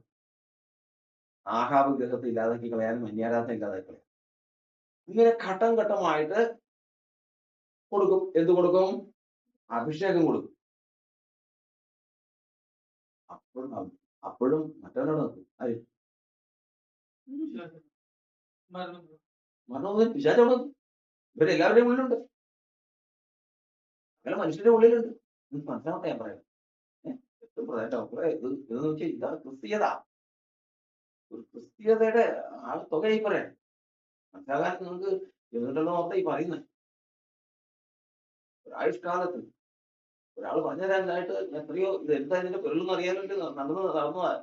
ആഹാബ് ഗ്രഹത്തെ ഇല്ലാതാക്കി കളയാനും അന്യാരാധന ഇല്ലാതാക്കി കളയാനും. ഇങ്ങനെ ഘട്ടം ഘട്ടമായിട്ട് കൊടുക്കും. എന്ത് കൊടുക്കും? അഭിഷേകം കൊടുക്കും. അപ്പോഴും മറ്റവരോട് നോക്കും. മരണം പിശാചോട് ഇവരെല്ലാവരുടെയും ഉള്ളിലുണ്ട്. അങ്ങനെ മനുഷ്യരുടെ ഉള്ളിലുണ്ട്. ഇത് മനസ്സിലാവട്ടെ ഞാൻ പറയാം. ഇതെന്ന് വെച്ചാൽ ഇതാണ് ക്രിസ്തീയത. ഒരു ക്രിസ്തീയതയുടെ തുകയായി പറയാം. മനസ്സിലാകാൻ നിങ്ങൾക്ക് എന്നിട്ടുള്ള മൊത്തം ഈ പറയുന്നത്. ഒരായുഷ്കാലത്ത് ഒരാൾ പറഞ്ഞു തരാനായിട്ട് എത്രയോ ഇത് എന്താ ഇതിന്റെ പൊരുളെന്ന് അറിയാനായിട്ട് നടന്നു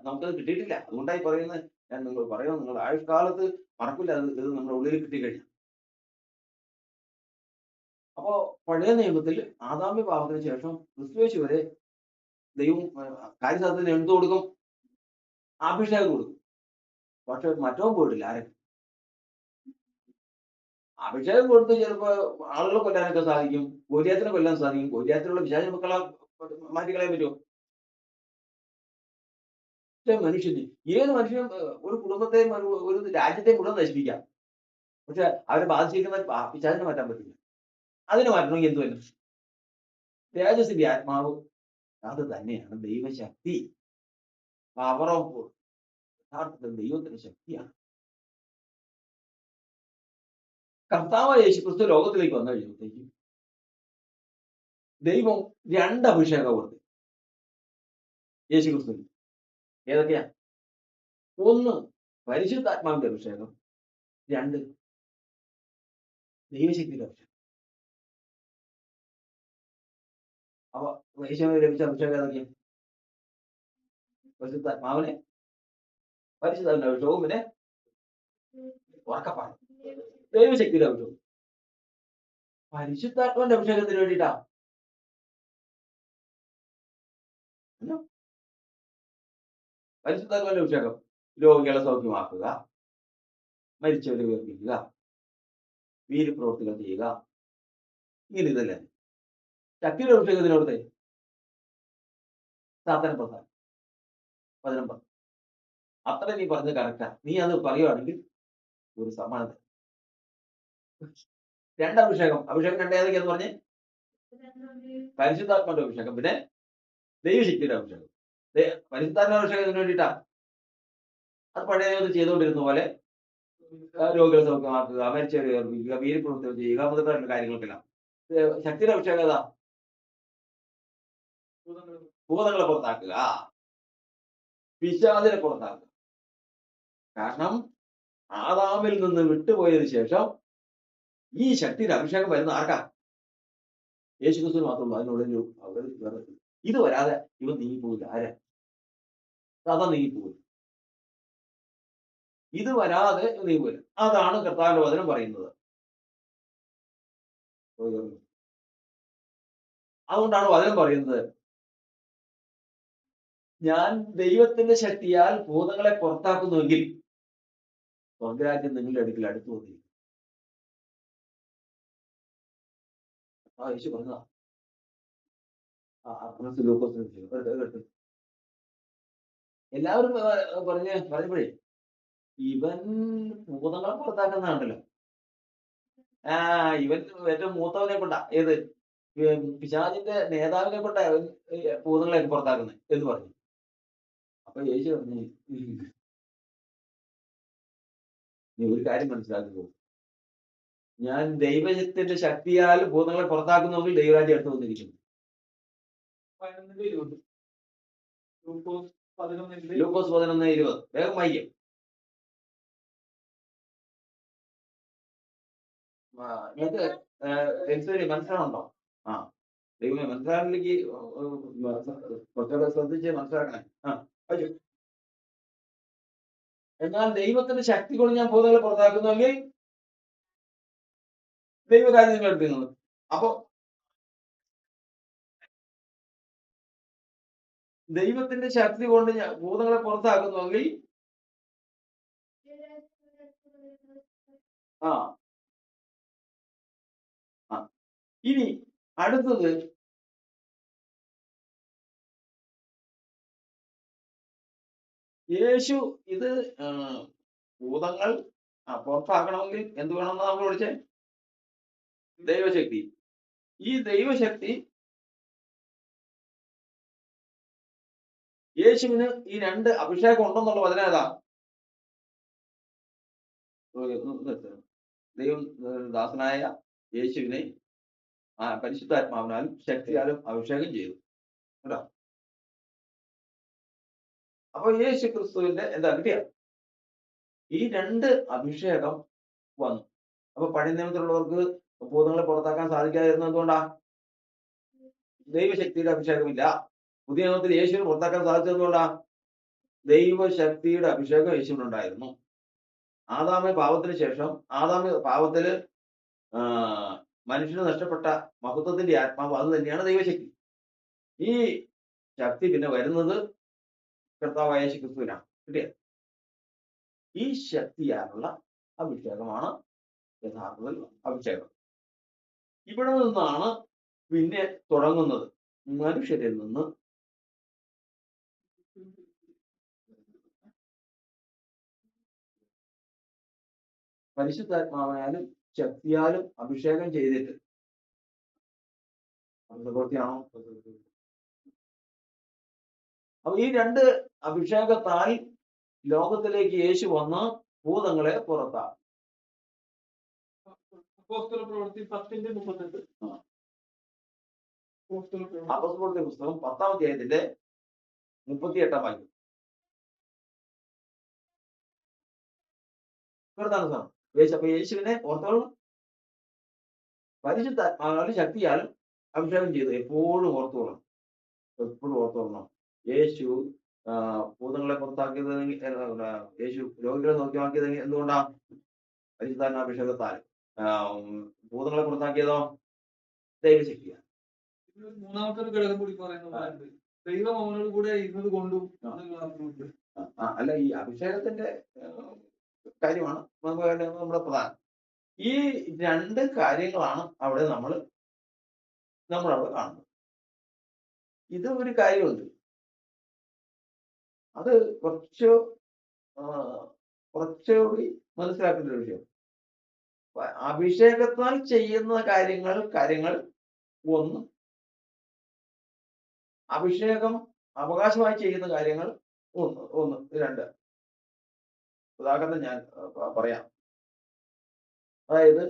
നമുക്കത് കിട്ടിയിട്ടില്ല. അതുകൊണ്ടായി പറയുന്നത്. ഞാൻ നിങ്ങൾ പറയുന്നത്, നിങ്ങൾ ആയുഷ്കാലത്ത് മറക്കില്ല ഇത് നമ്മുടെ ഉള്ളിൽ കിട്ടിക്കഴിഞ്ഞാൽ. അപ്പോ പഴയ നിയമത്തിൽ ആദാമ്യ പാപത്തിന് ശേഷം ക്രിസ്തുയേശു വരെ ദൈവം കാര്യസാധ്യത്തിന് എന്ത് കൊടുക്കും? അഭിഷേകം കൊടുക്കും. പക്ഷെ മറ്റോ പോയിട്ടില്ല. ആരെ? അഭിഷേകം കൊടുത്ത് ചിലപ്പോ ആളുകളെ കൊല്ലാനൊക്കെ സാധിക്കും, ഗോലിയാത്തിനെ കൊല്ലാൻ സാധിക്കും. ഗോലിയാത്തിലുള്ള പിശാചിനെ മക്കളെ മാറ്റിക്കളയാൻ പറ്റുമോ? പക്ഷെ മനുഷ്യന്, ഏത് മനുഷ്യനും ഒരു കുടുംബത്തെയും ഒരു രാജ്യത്തെയും മുഴുവൻ നശിപ്പിക്കാം. പക്ഷെ അവരെ ബാധിച്ചിരിക്കുന്ന പിശാചിനെ മാറ്റാൻ പറ്റില്ല. അതിനെ മാറ്റണമെങ്കിൽ എന്ത് വരും? തേജസ്സിന്റെ ആത്മാവ് അത് തന്നെയാണ് ദൈവശക്തി. പവർ ഓഫ് യഥാർത്ഥത്തിൽ ദൈവത്തിന്റെ ശക്തിയാണ്. കർത്താവായ യേശുക്രിസ്തു ലോകത്തിലേക്ക് വന്നു കഴിയുമ്പോഴത്തേക്കും ദൈവം 2 അഭിഷേകം കൊടുത്തു യേശുക്രിസ്തു. ഏതൊക്കെയാ? 1 പരിശുദ്ധാത്മാവിന്റെ അഭിഷേകം, 2 ദൈവശക്തിയുടെ അഭിഷേകം. അപ്പൊ യേശുവിന് ലഭിച്ച അഭിഷേകം ഏതൊക്കെയാ? പരിശുദ്ധാത്മാവിനെ, പരിശുദ്ധാത്മാവിന്റെ അഭിഷേകവും, പിന്നെ ഉറക്കപ്പാട് ദൈവശക്തിയുടെ അഭിഷേകം. പരിശുദ്ധാത്മാവിന്റെ അഭിഷേകത്തിന് വേണ്ടിയിട്ടാ. പരിശുദ്ധാത്മാവിന്റെ അഭിഷേകം രോഗികളെ സൗഖ്യമാക്കുക, മരിച്ചവരെ ഉയർപ്പിക്കുക, വീര്യപ്രവൃത്തികൾ ചെയ്യുക, ഇങ്ങനെ ഇതല്ലേ. ശക്തിയുടെ അഭിഷേകത്തിനോടത്തെ സാത്താനെ പുറത്താക്കും. 11. അത്ര നീ പറഞ്ഞത് കറക്റ്റാ. നീ അത് പറയുവാണെങ്കിൽ ഒരു സമ്മാനം. 2 അഭിഷേകം. അഭിഷേകം 2 ഏതൊക്കെയാന്ന് പറഞ്ഞേ? പരിശുദ്ധാത്മാവിന്റെ അഭിഷേകം, പിന്നെ ദൈവശക്തിയുടെ അഭിഷേകം. പരിശുദ്ധാത്മാവിന്റെ അഭിഷേകത്തിന് വേണ്ടിയിട്ടാ. അത് പഴയ നിയമത്തിൽ ചെയ്തുകൊണ്ടിരുന്ന പോലെ രോഗികളെ സൗഖ്യമാക്കുക, മരിച്ചവരെ ഉയർപ്പിക്കുക, വീര്യപ്രവൃത്തികൾ ചെയ്യുക, മുതലായിട്ടുള്ള കാര്യങ്ങൾക്കെല്ലാം. ശക്തിയുടെ അഭിഷേകം ഏതാ? ഭൂതങ്ങളെ പുറത്താക്കുക, പിശാചിനെ പുറത്താക്കുക. കാരണം ആദാമിൽ നിന്ന് വിട്ടുപോയതിനു ശേഷം ഈ ശക്തിയുടെ അഭിഷേകം വരുന്ന ആർക്കാ? യേശുക്രിസ്തുവിന് മാത്രമല്ല. അതിനുള്ളിൽ ഇത് വരാതെ ഇവൻ നീങ്ങിപ്പോകില്ല. ആരാ? സാധാ നീങ്ങിപ്പോകില്ല. ഇത് വരാതെ നീങ്ങിപ്പോകില്ല. അതാണ് കർത്താവിന്റെ വചനം പറയുന്നത്. അതുകൊണ്ടാണ് വചനം പറയുന്നത്, ഞാൻ ദൈവത്തിന്റെ ശക്തിയാൽ ഭൂതങ്ങളെ പുറത്താക്കുന്നുവെങ്കിൽ സ്വർഗരാജ്യം നിങ്ങളുടെ അടുക്കൽ അടുത്ത് വന്നിരിക്കും. യേശു പറഞ്ഞതാ. എല്ലാവരും പറഞ്ഞപ്പോഴേ ഇവൻ ഭൂതങ്ങളെ പുറത്താക്കുന്നതാണല്ലോ. ഇവൻ ഏറ്റവും മൂത്തവനെ കൊണ്ടാ, ഏത് പിശാചിന്റെ നേതാവിനെ കൊണ്ടാ അവൻ ഭൂതങ്ങളെ പുറത്താക്കുന്നത് എന്ന് പറഞ്ഞു. അപ്പൊ യേശു പറഞ്ഞു, നീ ഒരു കാര്യം മനസ്സിലാക്കുക, ഞാൻ ദൈവത്തിന്റെ ശക്തിയാൽ ഭൂതങ്ങളെ പുറത്താക്കുന്നെങ്കിൽ ദൈവരാജ്യം അടുത്ത് വന്നിരിക്കുന്നു. ലൂക്കോസ് 11:20. വേഗം വായിക്കാം. മനസ്സിലാണുണ്ടോ? ദൈവമേ, മനസ്സിലാക്കിലേക്ക് കുറച്ചുകൂടെ ശ്രദ്ധിച്ച് മനസ്സിലാക്കണേ. എന്നാൽ ദൈവത്തിന്റെ ശക്തി കൊണ്ട് ഞാൻ ഭൂതങ്ങളെ പുറത്താക്കുന്നുവെങ്കിൽ ദൈവരാജ്യം നിങ്ങൾ എടുക്കുന്നത്. അപ്പൊ ദൈവത്തിന്റെ ശക്തി കൊണ്ട് ഞാൻ ഭൂതങ്ങളെ പുറത്താക്കുന്നുവെങ്കിൽ ഇനി അടുത്തത് യേശു ഇത് ഭൂതങ്ങൾ പുറത്താക്കണമെങ്കിൽ എന്ത് വേണമെന്ന് നമ്മൾ വിളിച്ചേ? ദൈവശക്തി. ഈ ദൈവശക്തി യേശുവിന് ഈ 2 അഭിഷേകം ഉണ്ടെന്നുള്ള വചനം ഏതാ? ദൈവം ദാസനായ യേശുവിനെ പരിശുദ്ധാത്മാവിനാലും ശക്തിയാലും അഭിഷേകം ചെയ്തു കേട്ടോ. അപ്പൊ യേശു ക്രിസ്തുവിന്റെ എന്താ കിട്ടിയ? ഈ 2 അഭിഷേകം വന്നു. അപ്പൊ പഴയ നിയമത്തിലുള്ളവർക്ക് ഭൂതങ്ങളെ പുറത്താക്കാൻ സാധിക്കാതിരുന്നത് എന്തുകൊണ്ടാ? ദൈവശക്തിയുടെ അഭിഷേകമില്ല. പുതിയ നിയമത്തിൽ യേശുവിന് പുറത്താക്കാൻ സാധിച്ചത് എന്തുകൊണ്ടാ? ദൈവശക്തിയുടെ അഭിഷേകം യേശുവിനുണ്ടായിരുന്നു. ആദാമ പാപത്തിന് ശേഷം, പാപത്തില് മനുഷ്യന് നഷ്ടപ്പെട്ട മഹത്വത്തിന്റെ ആത്മാവ്, അത് തന്നെയാണ് ദൈവശക്തി. ഈ ശക്തി പിന്നെ വരുന്നത് കർത്താവായ യേശു ക്രിസ്തുവിനാണ് കിട്ടിയത്. ഈ ശക്തിയാലുള്ള അഭിഷേകമാണ് യഥാർത്ഥത്തിൽ അഭിഷേകം. ഇവിടെ നിന്നാണ് പിന്നെ തുടങ്ങുന്നത്. മനുഷ്യരിൽ നിന്ന് പരിശുദ്ധാത്മാവിനാലും ശക്തിയാലും അഭിഷേകം ചെയ്തിട്ട് പ്രവൃത്തിയാണോ? അപ്പൊ ഈ രണ്ട് അഭിഷേകത്താൽ ലോകത്തിലേക്ക് യേശു വന്ന് ഭൂതങ്ങളെ പുറത്താക്കി. അപ്പോസ്തല പ്രവൃത്തി 10:38. അപ്പോസ്തലരുടെ പുസ്തകം 10-ാം അധ്യായത്തിന്റെ 38-ാം വാക്യം. ഇവിടുത്താണ് സാധനം. അപ്പൊ യേശുവിനെ ഓർത്തോളം പരിശുദ്ധാത്മാവിനാലും ശക്തിയാലും അഭിഷേകം ചെയ്തു. എപ്പോഴും ഓർത്തോളണം, എപ്പോഴും ഓർത്തോളണം. യേശു ഭൂതങ്ങളെ പുറത്താക്കിയത്, യേശു രോഗികളെ സൗഖ്യമാക്കിയത് എന്തുകൊണ്ടാണ്? പരിശുദ്ധാത്മാഭിഷേകത്താൽ. ഭൂതങ്ങളെ പുറത്താക്കിയതോ ദൈവശക്തിയാണ്. മൂന്നാമത്തെ ഒരു ഘടകം കൂടി പറയുന്നത് ദൈവം അവനോട് കൂടെ ഇരുന്നത് കൊണ്ടും. അല്ല, ഈ അഭിഷേകത്തിന്റെ കാര്യമാണ് നമ്മുടെ പ്രധാനം. ഈ രണ്ട് കാര്യങ്ങളാണ് അവിടെ നമ്മളവിടെ കാണുന്നത്. ഇത് ഒരു കാര്യമുണ്ട്, അത് കുറച്ചുകൂടി മനസ്സിലാക്കേണ്ട ഒരു വിഷയം. അഭിഷേകത്താൽ ചെയ്യുന്ന കാര്യങ്ങൾ ഒന്ന്, അഭിഷേകം അവകാശമായി ചെയ്യുന്ന കാര്യങ്ങൾ ഒന്ന്, രണ്ട്. ഉദാഹരണം ഞാൻ പറയാം. അതായത്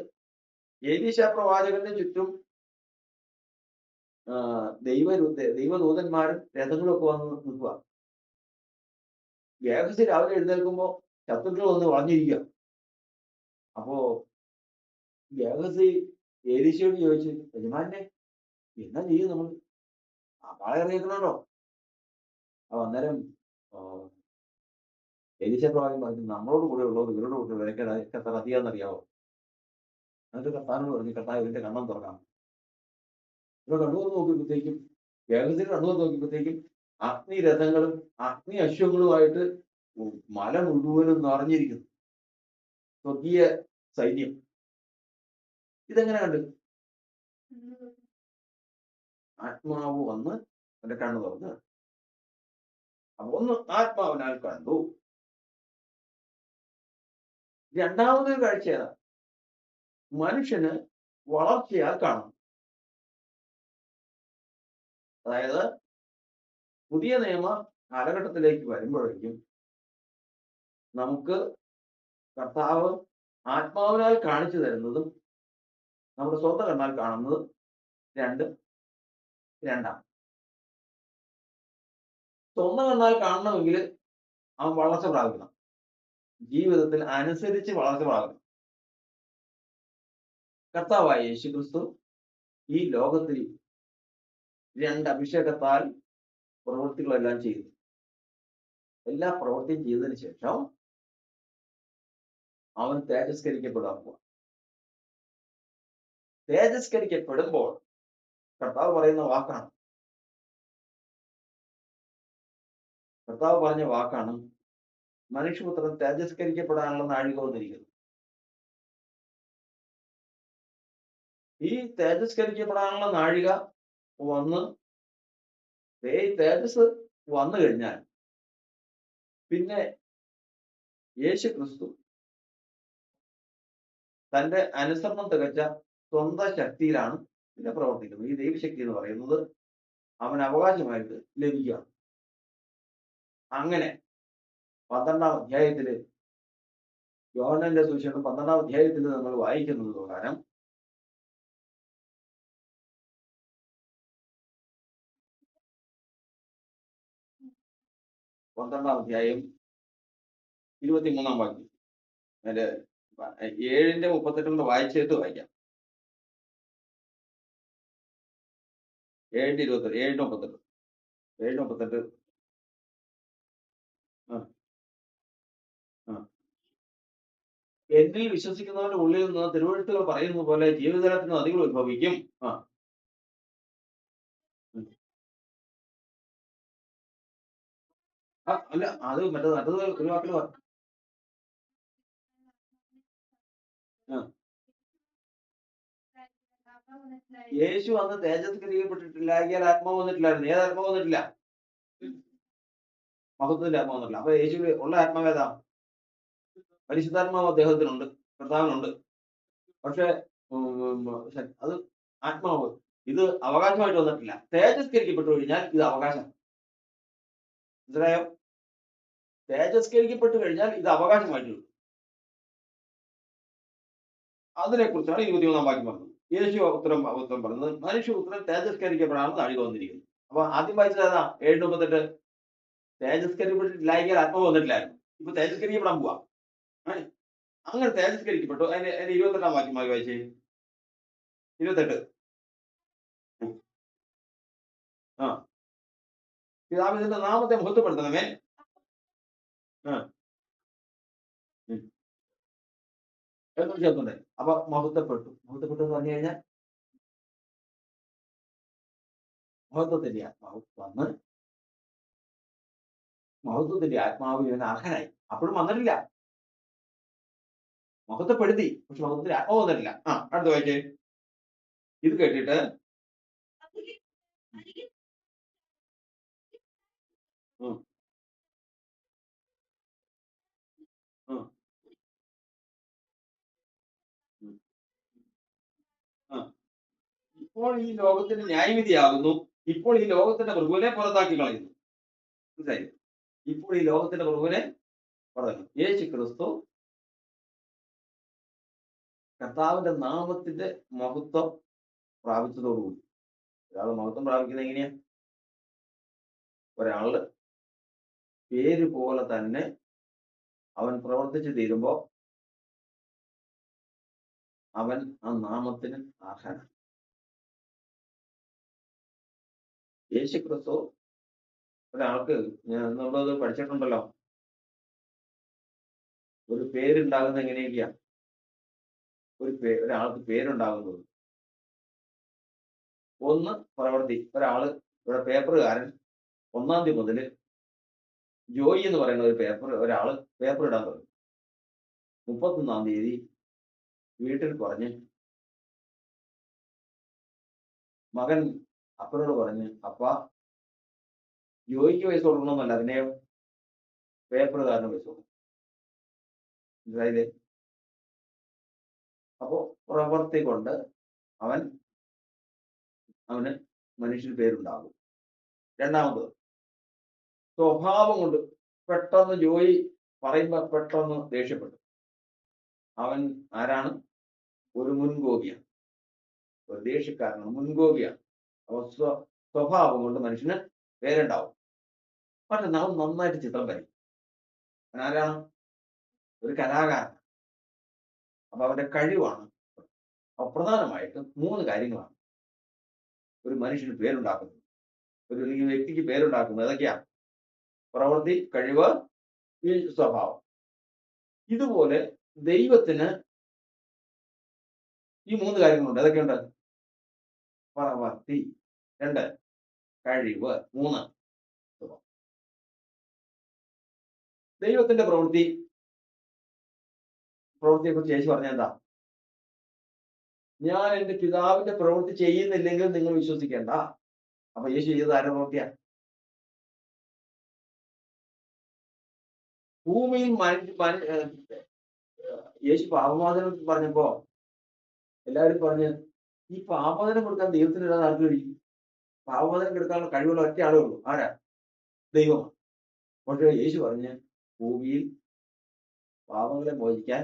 എലീശ പ്രവാചകന്റെ ചുറ്റും ദൈവദൂതന്മാരും രഥങ്ങളും ഒക്കെ വന്ന് നിൽക്കുക. ഗേഹസി രാവിലെ എഴുന്നേൽക്കുമ്പോ ശത്രുക്കൾ വന്ന് വളഞ്ഞിരിക്കുക. അപ്പോ ഗേഹസി എലീശയോട് ചോദിച്ചു, യജമാനെ എന്നാ ചെയ്യും നമ്മൾ? ആളെ ഇറങ്ങിക്കണോ? അപ്പൊ അന്നേരം എലീശ പ്രവാചകൻ പറഞ്ഞു, നമ്മളോട് കൂടെ ഉള്ളത് ഇവരോട് കൂടെ വിലക്ക് എത്ര അധികാന്നറിയാവോ? എന്നിട്ട് കർത്താവിനോട് പറഞ്ഞു, കർത്താവ് ഇവന്റെ കണ്ണം തുറക്കാം. ഇവർ കണ്ണൂർ നോക്കിയപ്പോഴത്തേക്കും, ഗേഹസിന്റെ കണ്ണൂർ നോക്കിയപ്പോഴത്തേക്കും അഗ്നിരഥങ്ങളും അഗ്നി അശ്വങ്ങളുമായിട്ട് മല മുഴുവനും നിറഞ്ഞിരിക്കുന്നു, സ്വർഗീയ സൈന്യം. ഇതെങ്ങനെ കണ്ടു? ആത്മാവ് വന്ന് എന്റെ കണ്ണ് തുറന്ന്. അപ്പൊ ഒന്ന് ആത്മാവിനാൽ കണ്ടു. രണ്ടാമതൊരു കാഴ്ച ഏതാ? മനുഷ്യന് വളർച്ചയാൽ കാണും. അതായത് പുതിയ നിയമ കാലഘട്ടത്തിലേക്ക് വരുമ്പോഴേക്കും നമുക്ക് കർത്താവ് ആത്മാവിനാൽ കാണിച്ചു തരുന്നതും നമ്മുടെ സ്വന്തം കണ്ണാൽ കാണുന്നതും രണ്ടാം. സ്വന്തം കണ്ണാൽ കാണണമെങ്കിൽ അവൻ വളർച്ച പ്രാപിക്കണം, ജീവിതത്തിൽ അനുസരിച്ച് വളർച്ച പ്രാപിക്കണം. കർത്താവായ യേശുക്രിസ്തു ഈ ലോകത്തിൽ രണ്ട് അഭിഷേകത്താൽ പ്രവൃത്തികളെല്ലാം ചെയ്തു. എല്ലാ പ്രവൃത്തിയും ചെയ്തതിന് ശേഷം അവൻ തേജസ്കരിക്കപ്പെടാൻ പോവാ. തേജസ്കരിക്കപ്പെടുമ്പോൾ കർത്താവ് പറയുന്ന വാക്കാണ്, കർത്താവ് പറഞ്ഞ വാക്കാണ്, മനുഷ്യപുത്രൻ തേജസ്കരിക്കപ്പെടാനുള്ള നാഴിക വന്നിരിക്കുന്നു. ഈ തേജസ്കരിക്കപ്പെടാനുള്ള നാഴിക വന്ന് തേജസ് വന്നു കഴിഞ്ഞാൽ പിന്നെ യേശു ക്രിസ്തു തന്റെ അനുസരണം തികച്ച സ്വന്തം ശക്തിയിലാണ് പിന്നെ പ്രവർത്തിക്കുന്നത്. ഈ ദൈവശക്തി എന്ന് പറയുന്നത് അവൻ അവകാശമായിട്ട് ലഭിക്കുക. അങ്ങനെ 12-ാം അധ്യായത്തില്, യോഹന്നാന്റെ സുവിശേഷം 12-ാം അധ്യായത്തിൽ നമ്മൾ വായിക്കുന്നത് പ്രകാരം പന്ത്രണ്ടാം അധ്യായം 23-ാം വാക്യം, അതിന്റെ 7:38 വായിച്ചിട്ട് വായിക്കാം. 7:38 എന്നിൽ വിശ്വസിക്കുന്നവരുടെ ഉള്ളിൽ നിന്ന് തിരുവെഴുത്തുകൾ പറയുന്നത് പോലെ ജീവജലത്തിന് നദികൾ ഉത്ഭവിക്കും. അല്ല, അത് മറ്റത് ഒരു വാക്കിൽ യേശു അന്ന് തേജസ്കരിക്കപ്പെട്ടിട്ടില്ലാകിയാൽ ആത്മാവ് വന്നിട്ടില്ലായിരുന്നു. ഏത് ആത്മാവ് വന്നിട്ടില്ല? മഹത്വത്തിന്റെ ആത്മാവ് വന്നിട്ടില്ല. അപ്പൊ യേശു ഉള്ള ആത്മാവ് ഏതാ? പരിശുദ്ധാത്മാവ് അദ്ദേഹത്തിനുണ്ട്, കർത്താവിനുണ്ട്. പക്ഷെ അത് ആത്മാവ് ഇത് അവകാശമായിട്ട് വന്നിട്ടില്ല. തേജസ്കരിക്കപ്പെട്ടു കഴിഞ്ഞാൽ ഇത് അവകാശം. മനസ്സിലായോ? തേജസ്കരിക്കപ്പെട്ടു കഴിഞ്ഞാൽ ഇത് അവകാശമായിട്ട് കിട്ടും. അതിനെക്കുറിച്ചാണ് 23-ാം വാക്യം പറഞ്ഞത്. യേശു ഉത്തരം പറയുന്നത് മനുഷ്യപുത്രൻ തേജസ്കരിക്കപ്പെടാമെന്ന് അഴിവ് വന്നിരിക്കുന്നു. അപ്പൊ ആദ്യം വായിച്ചത് ഏതാ? 7:38. തേജസ്കരിക്കപ്പെട്ടിട്ടില്ലായെങ്കിൽ ആത്മാവ് വന്നിട്ടില്ലായിരുന്നു. ഇപ്പൊ തേജസ്കരിക്കപ്പെടാൻ പോവാ. അങ്ങനെ തേജസ്കരിക്കപ്പെട്ടു. അതിന്റെ 28-ാം വാക്യമായി വായിച്ചേ. 28. ആ, പിതാവിന്റെ നാമത്തെ മഹത്വപ്പെടുത്തണമേ. എന്ന് ചേർത്തുണ്ട്. അപ്പൊ മഹത്വപ്പെട്ടു എന്ന് പറഞ്ഞു കഴിഞ്ഞാൽ മഹത്വത്തിന്റെ ആത്മാവ് വന്ന് മഹത്വത്തിന്റെ ആത്മാവ് ഇവന് അർഹനായി. അപ്പോഴും വന്നിട്ടില്ല. മഹത്വപ്പെടുത്തി, പക്ഷെ മഹത്വത്തിന്റെ ആത്മാവ് വന്നിട്ടില്ല. അടുത്ത വായിച്ചേ. ഇത് കേട്ടിട്ട് ഇപ്പോൾ ഈ ലോകത്തിന്റെ ന്യായവിധിയാകുന്നു. ഇപ്പോൾ ഈ ലോകത്തിന്റെ പ്രഭുവിനെ പുറത്താക്കി കളയുന്നു. മനസ്സിലായി? ഇപ്പോൾ ഈ ലോകത്തിന്റെ പ്രഭുവിനെ പറഞ്ഞു. യേശു ക്രിസ്തു കർത്താവിന്റെ നാമത്തിന്റെ മഹത്വം പ്രാപിച്ചതോടുകൂടി. ഒരാൾ മഹത്വം പ്രാപിക്കുന്നത് എങ്ങനെയാ? ഒരാള് പേര് പോലെ തന്നെ അവൻ പ്രവർത്തിച്ചു തീരുമ്പോ അവൻ ആ നാമത്തിന് അർഹനാണ്. യേശു ക്രിസ്തു ഒരാൾക്ക്, നമ്മളത് പഠിച്ചിട്ടുണ്ടല്ലോ, ഒരു പേരുണ്ടാകുന്നത് എങ്ങനെയൊക്കെയാ? ഒരാൾക്ക് പേരുണ്ടാകുന്നത് ഒന്ന് പ്രവൃത്തി. ഒരാള് ഇവിടെ പേപ്പറുകാരൻ 1-ാം തീയതി മുതൽ ജോയി എന്ന് പറയുന്ന ഒരാള് പേപ്പർ ഇടാൻ തുടങ്ങി. 31-ാം തീയതി വീട്ടിൽ പറഞ്ഞ് മകൻ അപ്പനോട് പറഞ്ഞ്, അപ്പ ജോയിക്ക് പൈസ കൊടുക്കണമെന്നല്ല, അതിനെ പേപ്പറുകാരന് പൈസ കൊടുക്കും. മനസ്സിലായില്ലേ? അപ്പോ പ്രവൃത്തി കൊണ്ട് അവന് മനുഷ്യന് പേരുണ്ടാകും. രണ്ടാമത് സ്വഭാവം കൊണ്ട് പെട്ടെന്ന് ജോയി പറയുമ്പോ പെട്ടെന്ന് ദേഷ്യപ്പെട്ടു. അവൻ ആരാണ്? ഒരു മുൻകോപിയാണ്, ഒരു ദേഷ്യക്കാരനാണ്, മുൻകോപിയാണ്. അപ്പൊ സ്വഭാവം കൊണ്ട് മനുഷ്യന് പേരുണ്ടാവും. മറ്റൊന്നാൾ നന്നായിട്ട് ചിത്രം വരയ്ക്കും. അവൻ ആരാണ്? ഒരു കലാകാരൻ. അപ്പൊ അവന്റെ കഴിവാണ്. അപ്പൊ പ്രധാനമായിട്ടും 3 കാര്യങ്ങളാണ് ഒരു മനുഷ്യന് പേരുണ്ടാക്കുന്നത്, ഒരു വ്യക്തിക്ക് പേരുണ്ടാക്കുന്നത്. ഏതൊക്കെയാ? പ്രവൃത്തി, കഴിവ്, സ്വഭാവം. ഇതുപോലെ ദൈവത്തിന് ഈ 3 കാര്യങ്ങളുണ്ട്. ഏതൊക്കെയുണ്ട്? പ്രവൃത്തി 2, കഴിവ് 3, സ്വഭാവം. ദൈവത്തിന്റെ പ്രവൃത്തിയെ കുറിച്ച് യേശു പറഞ്ഞ എന്താ? ഞാൻ എന്റെ പിതാവിന്റെ പ്രവൃത്തി ചെയ്യുന്നില്ലെങ്കിൽ നിങ്ങൾ വിശ്വസിക്കേണ്ട. അപ്പൊ യേശു ചെയ്തത് ആരുടെ പ്രവൃത്തിയാ? ഭൂമിയിൽ യേശു പാപമോചനം പറഞ്ഞപ്പോ എല്ലാവരും പറഞ്ഞ്, ഈ പാപമോചനം കൊടുക്കാൻ ദൈവത്തിന് ഇടാൻ ആർക്ക് കഴിയും? പാപമോചനം കൊടുക്കാനുള്ള കഴിവുള്ള ഒറ്റ ആളേ ഉള്ളൂ. ആരാ? ദൈവമാണ്. പക്ഷേ യേശു പറഞ്ഞ്, ഭൂമിയിൽ പാപങ്ങളെ മോചിക്കാൻ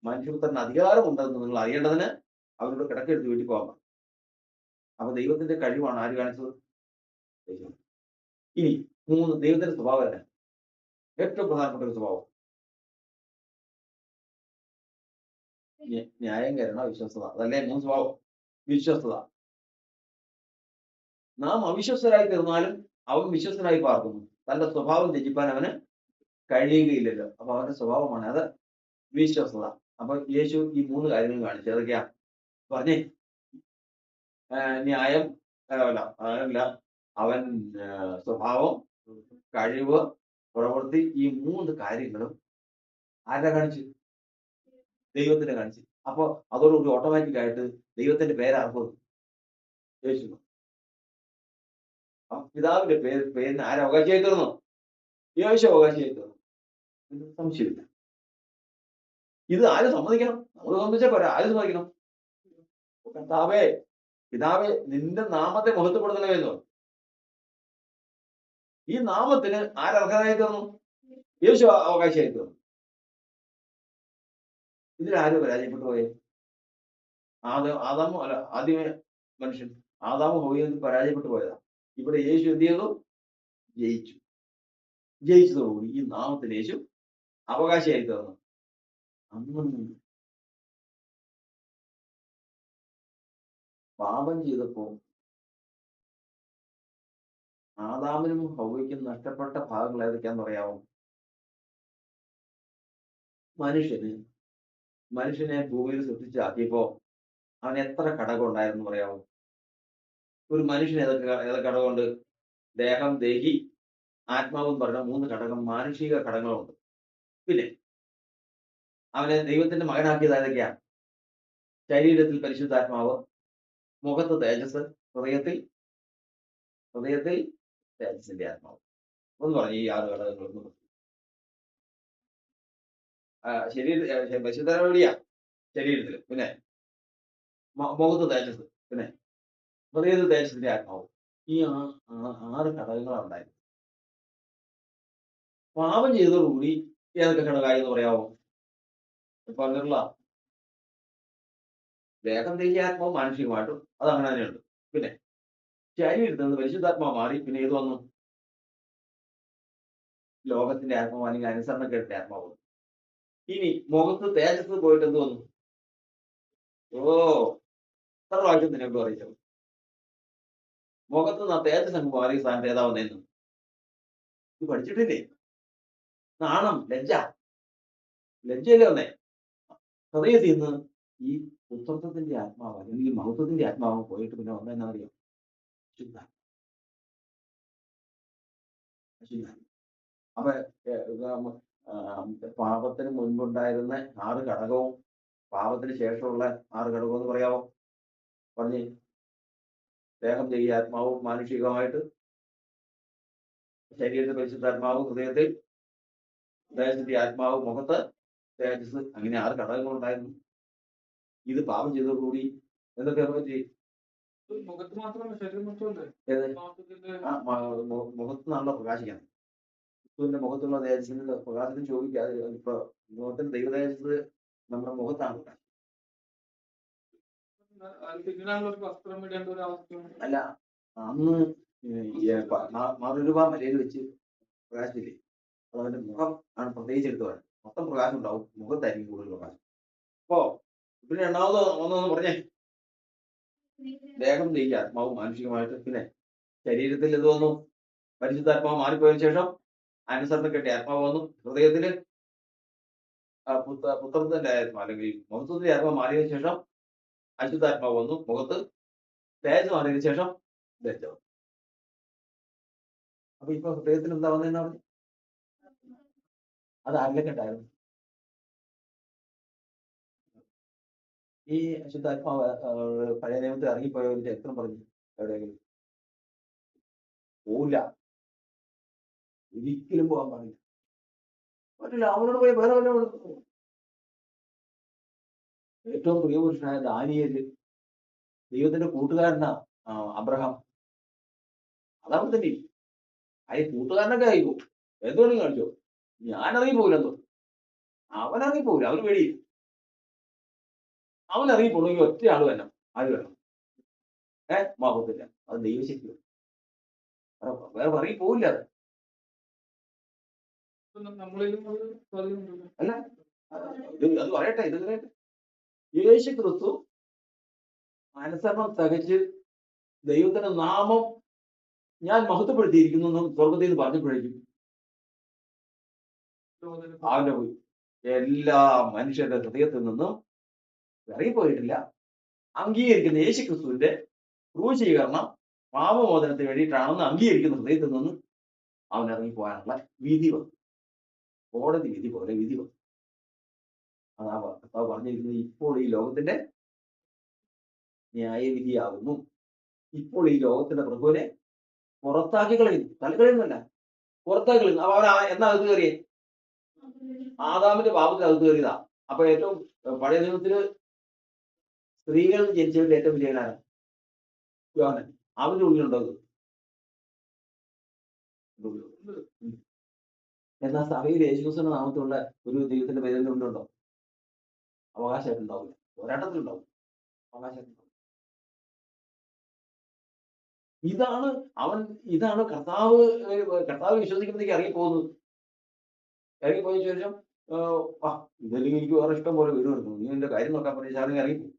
മനുഷ്യപുത്രന് അധികാരമുണ്ടെന്ന് നിങ്ങൾ അറിയേണ്ടതിന് അവരോട് കിടക്കെടുത്ത് വീട്ടിൽ പോകാൻ പറഞ്ഞു. അപ്പൊ ദൈവത്തിന്റെ കഴിവാണ് ആര് കാണിച്ചത്? ദൈവം. ഇനി 3, ദൈവത്തിന്റെ സ്വഭാവം തന്നെ. ഏറ്റവും പ്രധാനപ്പെട്ട ഒരു സ്വഭാവം ന്യായം, കരുണ, വിശ്വസ്തത. അതല്ലേ 3 സ്വഭാവം? വിശ്വസ്തത. നാം അവിശ്വസ്തരായി തീർന്നാലും അവൻ വിശ്വസ്തനായി പാർക്കുന്നു. തന്റെ സ്വഭാവം ത്യജിപ്പാൻ അവന് കഴിയുകയില്ലല്ലോ. അപ്പൊ അവന്റെ സ്വഭാവമാണ് അത് വിശ്വസ്തത. അപ്പൊ യേശു ഈ 3 കാര്യങ്ങൾ കാണിച്ചു. ഏതൊക്കെയാ പറഞ്ഞേ? ന്യായം അല്ല, അവൻ സ്വഭാവം, കഴിവ്, പ്രവൃത്തി. ഈ 3 കാര്യങ്ങളും ആരുടെ കാണിച്ചു? ദൈവത്തിന് കാണിച്ചു. അപ്പൊ അതോടുകൂടി ഓട്ടോമാറ്റിക് ആയിട്ട് ദൈവത്തിന്റെ പേരാർക്കും യേശു. ആ പിതാവിന്റെ പേരിന് ആര് അവകാശിയായി തീർന്നു? യേശു അവകാശിയായി തീർന്നു. ഇതിന് സംശയമില്ല. ഇത് ആര് സമ്മതിക്കണം? നമ്മൾ സമ്മതിച്ചാൽ പോരാ, ആര് സമ്മതിക്കണം? കർത്താവേ, പിതാവേ, നിന്റെ നാമത്തെ മഹത്വപ്പെടുത്തണമെന്നോ. ഈ നാമത്തിന് ആരർഹനായി തീർന്നു? യേശു അവകാശിയായി തീർന്നു. ഇതിലാരും പരാജയപ്പെട്ടു പോയേ? ആദാമോ അല്ല, ആദ്യമേ മനുഷ്യൻ ആദാമോ ഹൗവയും പരാജയപ്പെട്ടു പോയതാ. ഇവിടെ യേശു എന്ത് ചെയ്തു? ജയിച്ചു. ജയിച്ചതോടുകൂടി ഈ നാമത്തിന് യേശു അവകാശിയായി തീർന്നു. അന്ന് പാപം ചെയ്തപ്പോ ആദാമിനും ഹൗവയ്ക്കും നഷ്ടപ്പെട്ട ഭാഗങ്ങൾ ഏതൊക്കെയാന്ന് പറയാമോ? മനുഷ്യനെ ഭൂമിയിൽ സൃഷ്ടിച്ചാക്കിയപ്പോ അവന് എത്ര ഘടകം ഉണ്ടായിരുന്നു പറയാമോ? ഒരു മനുഷ്യന് ഏതൊക്കെ ഘടകമുണ്ട്? ദേഹം, ദേഹി, ആത്മാവ് എന്ന് പറഞ്ഞ 3 ഘടകം, മാനുഷിക ഘടകങ്ങളുണ്ട്. പിന്നെ അവനെ ദൈവത്തിന്റെ മകനാക്കിയത് ഏതൊക്കെയാ? ശരീരത്തിൽ പരിശുദ്ധാത്മാവ്, മുഖത്ത് തേജസ്, ഹൃദയത്തിൽ തേജസ്സിന്റെ ആത്മാവ്. ഒന്ന് പറഞ്ഞു ഈ 6 ഘടകങ്ങളൊന്നും. പരിശുദ്ധാത്മാവ് എവിടെയാ? ശരീരത്തിൽ. പിന്നെ മുഖത്ത് തേജസ്, പിന്നെ ഹൃദയത്തിൽ തേജസ്സിന്റെ ആത്മാവ്. ഈ 6 ഘടകങ്ങളാണ് ഉണ്ടായത്. പാപം ചെയ്തതോടുകൂടി ഏതൊക്കെ ഘടകമായി എന്ന് പറയാമോ? പറഞ്ഞിട്ടുള്ള ദേഹം, ദേഹി, ആത്മാവ് മാനുഷികമായിട്ടും അത് അങ്ങനെ തന്നെയുണ്ട്. പിന്നെ ശരീരത്തിൽ നിന്ന് പരിശുദ്ധാത്മാവ് മാറി പിന്നെ ഏത് വന്നു? ലോകത്തിന്റെ ആത്മാവ് അല്ലെങ്കിൽ അനുസരണക്കേടിന്റെ ആത്മാവ്. ഇനി മുഖത്ത് തേജസ് പോയിട്ട് എന്ത് വന്നു? എത്ര പ്രാവശ്യം നിന്നോട് അറിയിച്ചു? മുഖത്ത് നിന്ന് തേജസ് അങ്ങ് മാറിയ സ്ഥാനത്ത് ഏതാ വന്നേന്ന്? ഇത് പഠിച്ചിട്ടില്ലേ? നാണം, ലജ്ജയല്ലേ വന്നേ? ഹൃദയത്തിൽ നിന്ന് ഈ പുത്രത്വത്തിന്റെ ആത്മാവ് അല്ലെങ്കിൽ മഹത്വത്തിന്റെ ആത്മാവ് പോയിട്ട് പിന്നെ വന്നെന്നാ അറിയാം? അപ്പൊ പാപത്തിന് മുൻപുണ്ടായിരുന്ന 6 ഘടകവും പാപത്തിന് ശേഷമുള്ള 6 ഘടകവും എന്ന് പറയാമോ? പറഞ്ഞേ. ദേഹം, ദേഹി, ആത്മാവും മാനുഷികമായിട്ട്, ശരീരത്തിൽ പരിശുദ്ധാത്മാവ്, ഹൃദയത്തിൽ തേജസ്സിന്റെ ആത്മാവ്, മുഖത്ത് തേജസ്, അങ്ങനെ 6 ഘടകങ്ങളുണ്ടായിരുന്നു. ഇത് പാപം ചെയ്തതോടുകൂടി എന്തൊക്കെ പറ്റി? മുഖത്ത് മാത്രമല്ല, ശരീരം മൊത്തമല്ലേ? മുഖത്ത് നല്ല പ്രകാശിക്കണം. ക്രിസ്തുവിന്റെ മുഖത്തുള്ള തേജസ്സിന് പ്രകാശത്തിന് ചോദിക്കാതെ ഇപ്പൊ മുഖത്തിന് ദൈവ തേജസ് നമ്മുടെ മുഖത്താണ്. അല്ല, അന്ന് മറുരൂപ മലയിൽ വെച്ച് പ്രകാശിച്ചില്ലേ? അതവന്റെ മുഖം ആണ് പ്രത്യേകിച്ച് എടുത്തു പറയാം. മൊത്തം പ്രകാശം ഉണ്ടാവും, മുഖത്തായിരിക്കും കൂടുതൽ പ്രകാശം. അപ്പോ പിന്നെ രണ്ടാമത് ഒന്നൊന്ന് പറഞ്ഞേ. ദേഹം, ദേഹി, ആത്മാവും മാനുഷികമായിട്ട്, പിന്നെ ശരീരത്തിൽ എന്ത് വന്നു? പരിശുദ്ധാത്മാവ് മാറിപ്പോയതിനു ശേഷം അനുസരണക്കെട്ടിയ ആത്മാവ് വന്നു. ഹൃദയത്തില് പുത്രത്തിന്റെ ആത്മാവ് അല്ലെങ്കിൽ മഹത്വത്തിന്റെ ആത്മാവ് മാറിയതിനു ശേഷം അശുദ്ധാത്മാവ് വന്നു. മുഖത്ത് തേജ് മാറിയതിനു ശേഷം ലജ്ജ വന്നു. അപ്പൊ ഇപ്പൊ ഹൃദയത്തിൽ എന്താ വന്നതെന്നാ പറഞ്ഞു? അത് ആരിലൊക്കെ ഉണ്ടായിരുന്നു? ഈ അശുദ്ധാത്മാവ് പഴയ നിയമത്തിൽ ഇറങ്ങിപ്പോയവരുടെ ചരിത്രം പറഞ്ഞു എവിടെയെങ്കിലും? പോവില്ല, ഒരിക്കലും പോകാൻ പാടില്ല. പറ്റില്ല, അവനോട് പോയി വേറെ വല്ല കൊടുക്കും. ഏറ്റവും പ്രിയപുരുഷനായ ദാനിയേല്, ദൈവത്തിന്റെ കൂട്ടുകാരനാ അബ്രഹാം. അതാണ് തന്നെ. അയ കൂട്ടുകാരനൊക്കെ ആയിപ്പോ എന്തുകൊണ്ടും കാണിച്ചോ, ഞാൻ ഇറങ്ങിപ്പോകില്ലെന്നോ. അവൻ ഇറങ്ങിപ്പോകില്ല, അവന് പേടിയില്ല. അവൻ ഇറങ്ങിപ്പോണെങ്കിൽ ഒറ്റ ആള് തന്നെ ആര് വേണം? മാപത്തില്ല. അത് ദൈവശക്തി. വേറെ ഇറങ്ങിപ്പോകില്ല. അത് അല്ല, അത് പറയട്ടെ, ഇത് പറയട്ടെ. യേശു ക്രിസ്തു അനുസരണം തികച്ച് ദൈവത്തിന്റെ നാമം ഞാൻ മഹത്വപ്പെടുത്തിയിരിക്കുന്നു സ്വർഗത്തിൽ നിന്ന് പറഞ്ഞപ്പോഴേക്കും അവന്റെ പോയി എല്ലാ മനുഷ്യരുടെ ഹൃദയത്തിൽ നിന്നും ഇറങ്ങിപ്പോയിട്ടില്ല. അംഗീകരിക്കുന്ന യേശു ക്രിസ്തുവിന്റെ ക്രൂശീകരണം പാപമോചനത്തിന് വേണ്ടിയിട്ടാണെന്ന് അംഗീകരിക്കുന്ന ഹൃദയത്തിൽ നിന്ന് അവൻ ഇറങ്ങിപ്പോകാനുള്ള വിധി വന്നു. കോടതി വിധി പോലെ വിധി വന്നു. അതാ കർത്താവ് പറഞ്ഞിരിക്കുന്നത്, ഇപ്പോൾ ഈ ലോകത്തിന്റെ ന്യായവിധിയാകുന്നു. ഇപ്പോൾ ഈ ലോകത്തിന്റെ പ്രഭുവിനെ പുറത്താക്കി കളയുന്നു. തള്ളിക്കളയുന്നല്ല, പുറത്താക്കി കളയുന്നു. അപ്പൊ അവൻ എന്നാ അകത്ത് കയറിയേ? ആദാമിന്റെ പാപത്തിൽ അകത്ത് കയറിയതാ. അപ്പൊ ഏറ്റവും പഴയ നിയമത്തില് സ്ത്രീകൾ ജനിച്ചവരുടെ ഏറ്റവും വലിയവനാണ് യോഹന്നാൻ. അവന്റെ ഉള്ളിലുണ്ടത്. എന്നാൽ സഭയിൽ യേശുക്രിസ്തുവിന്റെ നാമത്തിലുള്ള ഒരു ദൈവത്തിന്റെ പേരിന്റെ ഉള്ളിലുണ്ടോ? അവകാശമായിട്ടുണ്ടാവില്ല. പോരാട്ടത്തിലുണ്ടാവും, അവകാശമായിട്ടുണ്ടാവും. ഇതാണ് അവൻ, ഇതാണ് കർത്താവ്. കർത്താവ് വിശ്വസിക്കുമ്പോഴത്തേക്ക് ഇറങ്ങിപ്പോകുന്നത്. ഇറങ്ങിപ്പോയ ശേഷം ഇതല്ലെങ്കിൽ എനിക്ക് വേറെ ഇഷ്ടം പോലെ വീട് കിട്ടുന്നു, നീ എന്റെ കാര്യം നോക്കാൻ പറഞ്ഞ ശാലിനി ഇറങ്ങിപ്പോയി.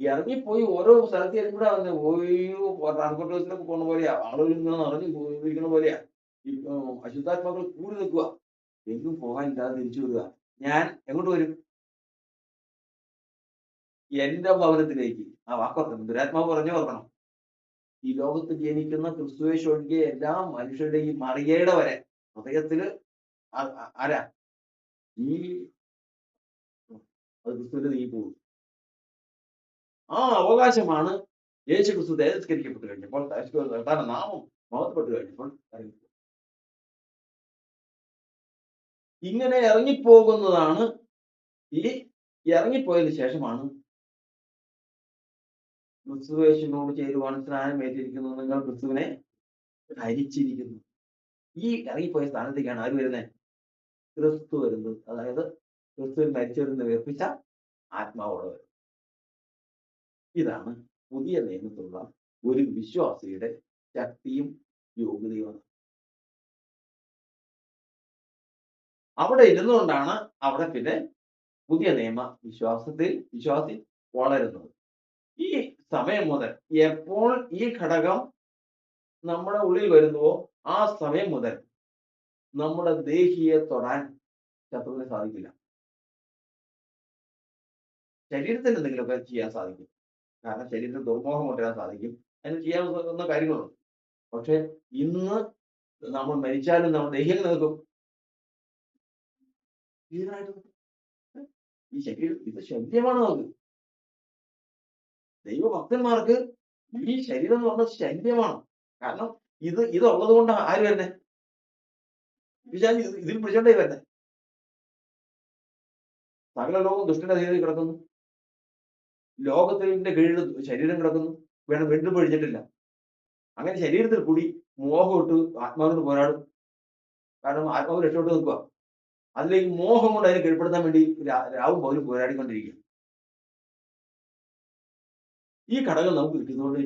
ഇറങ്ങിപ്പോയി ഓരോ സ്ഥലത്ത് ഇറങ്ങിവിടെ വന്ന് ഓയോ ട്രാൻസ്പോർട്ട് ബസ്സിലൊക്കെ പോകുന്ന പോലെയാ, ആളുകൾ ഇങ്ങനെ നിറഞ്ഞു ഇരിക്കുന്ന പോലെയാ. ഈ അശുദ്ധാത്മാക്കൾ കൂടി നിൽക്കുക, എങ്ങും പോകാനില്ലാതെ തിരിച്ചു വരിക. ഞാൻ എങ്ങോട്ട് വരും? എന്റെ ഭവനത്തിലേക്ക്. ആ വാക്കോർക്കണം, ദുരാത്മാവ് പറഞ്ഞു ഓർക്കണം. ഈ ലോകത്ത് ജനിക്കുന്ന ക്രിസ്തുവേശ് ഒഴികെ എല്ലാ മനുഷ്യരുടെയും മറിയയുടെ വരെ ഹൃദയത്തില് ആരാ? ഈ അത് ക്രിസ്തുവിന്റെ നീ പോകും. ആ അവകാശമാണ് യേശു ക്രിസ്തു തേജസ്കരിക്കപ്പെട്ട് കഴിഞ്ഞപ്പോൾ, താൻ നാമം മഹത്വപ്പെട്ട് കഴിഞ്ഞപ്പോൾ ഇറങ്ങിപ്പോകും. ഇങ്ങനെ ഇറങ്ങിപ്പോകുന്നതാണ്. ഈ ഇറങ്ങിപ്പോയതിനു ശേഷമാണ് ക്രിസ്തുവേശുവിനോട് ചേരുവാൻ സ്നാനം ഏറ്റിരിക്കുന്നത്, നിങ്ങൾ ക്രിസ്തുവിനെ ധരിച്ചിരിക്കുന്നു. ഈ ഇറങ്ങിപ്പോയ സ്ഥാനത്തേക്കാണ് ആര് വരുന്നത്? ക്രിസ്തു വരുന്നത്. അതായത് ക്രിസ്തുവിൽ മരിച്ചവരെന്ന് വേർപ്പിച്ച ആത്മാവോടെ വരും. ഇതാണ് പുതിയ നിയമത്തിലുള്ള ഒരു വിശ്വാസിയുടെ ശക്തിയും യോഗ്യതയും. അവിടെ ഇരുന്നുകൊണ്ടാണ് അവിടെ പിന്നെ പുതിയ നിയമ വിശ്വാസി വളരുന്നത്. ഈ സമയം മുതൽ എപ്പോൾ ഈ ഘടകം നമ്മുടെ ഉള്ളിൽ വരുന്നുവോ ആ സമയം മുതൽ നമ്മുടെ ദേഹിയെ തൊടാൻ ശത്രുവിനെ സാധിക്കില്ല. ശരീരത്തിന് എന്തെങ്കിലുമൊക്കെ ചെയ്യാൻ സാധിക്കും, കാരണം ശരീരത്തിന് ദുർമോഹം കൊണ്ടുവരാൻ സാധിക്കും, അതിന് ചെയ്യാവുന്ന കാര്യങ്ങളുണ്ട്. പക്ഷെ ഇന്ന് നമ്മൾ മരിച്ചാലും നമ്മുടെ ദേഹിയിൽ നിൽക്കും. ഈ ശരീരം ഇത് ശല്യമാണ് നമുക്ക്. ദൈവഭക്തന്മാർക്ക് ഈ ശരീരം എന്ന് പറഞ്ഞ ശല്യമാണ്. കാരണം ഇതുള്ളത് കൊണ്ട് ആര് വരുന്നേ? ഇതിൽ പിടിച്ചോണ്ടേ വരുന്നേ. സകല ലോകം ദുഷ്ടന്റെ അധീനതയിൽ കിടക്കുന്നു. ലോകത്തിന്റെ കീഴിൽ ശരീരം കിടക്കുന്നു. വീണ്ടും പിടിച്ചിട്ടില്ല. അങ്ങനെ ശരീരത്തിൽ കൂടി മോഹം ഇട്ട് ആത്മാവിനോട് പോരാടും. കാരണം ആത്മാവ് രക്ഷപ്പെട്ട് നിൽക്കുക. അതിലേക്ക് മോഹം കൊണ്ട് അതിനെ കീഴ്പ്പെടുത്താൻ വേണ്ടി രാവും പകലും പോരാടിക്കൊണ്ടിരിക്കും. ഈ ഘടകം നമുക്ക് കിട്ടുന്നതുകൊണ്ട്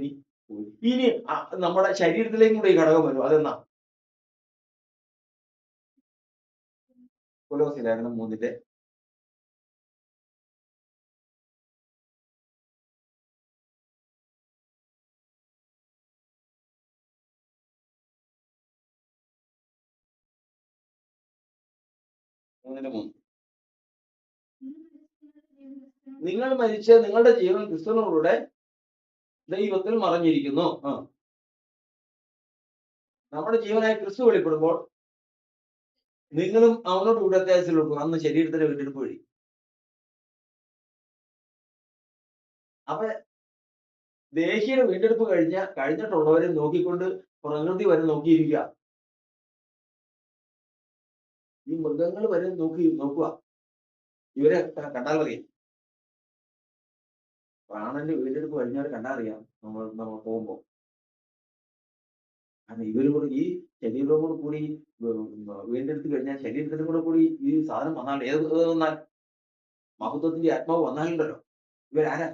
ഇനി നമ്മുടെ ശരീരത്തിലേക്കും കൂടെ ഈ ഘടകം വരും. അതെന്നാ? കൊലോസ്യ ലേഖനം 3 നിങ്ങൾ മരിച്ച് നിങ്ങളുടെ ജീവൻ ക്രിസ്തുവിനോടുകൂടെ ദൈവത്തിൽ മറഞ്ഞിരിക്കുന്നു. നമ്മുടെ ജീവനായ ക്രിസ്തു വെളിപ്പെടുമ്പോൾ നിങ്ങളും അവനോട് കൂടെ അത്യാവശ്യത്തിലെടുക്കും. അന്ന് ശരീരത്തിന്റെ വീണ്ടെടുപ്പ് വഴി. അപ്പൊ ദേഹിയുടെ വീണ്ടെടുപ്പ് കഴിഞ്ഞിട്ടുള്ളവരെ നോക്കിക്കൊണ്ട് പ്രകൃതി വരെ നോക്കിയിരിക്കുക. ഈ മൃഗങ്ങൾ വരെ നോക്കുക. ഇവരെ കണ്ടാൽ അറിയാം. പ്രാണന്റെ വീണ്ടെടുപ്പ് കഴിഞ്ഞാൽ കണ്ടറിയാം നമ്മൾ പോകുമ്പോ. കാരണം ഇവരും കൂടി ഈ ശരീരവും കൂടി വീണ്ടെടുത്ത് കഴിഞ്ഞാൽ ശരീരത്തിനും കൂടി ഈ സാധനം വന്നാൽ ഏത് വന്നാൽ മഹത്വത്തിന്റെ ആത്മാവ് വന്നാലുണ്ടല്ലോ, ഇവരാരാ?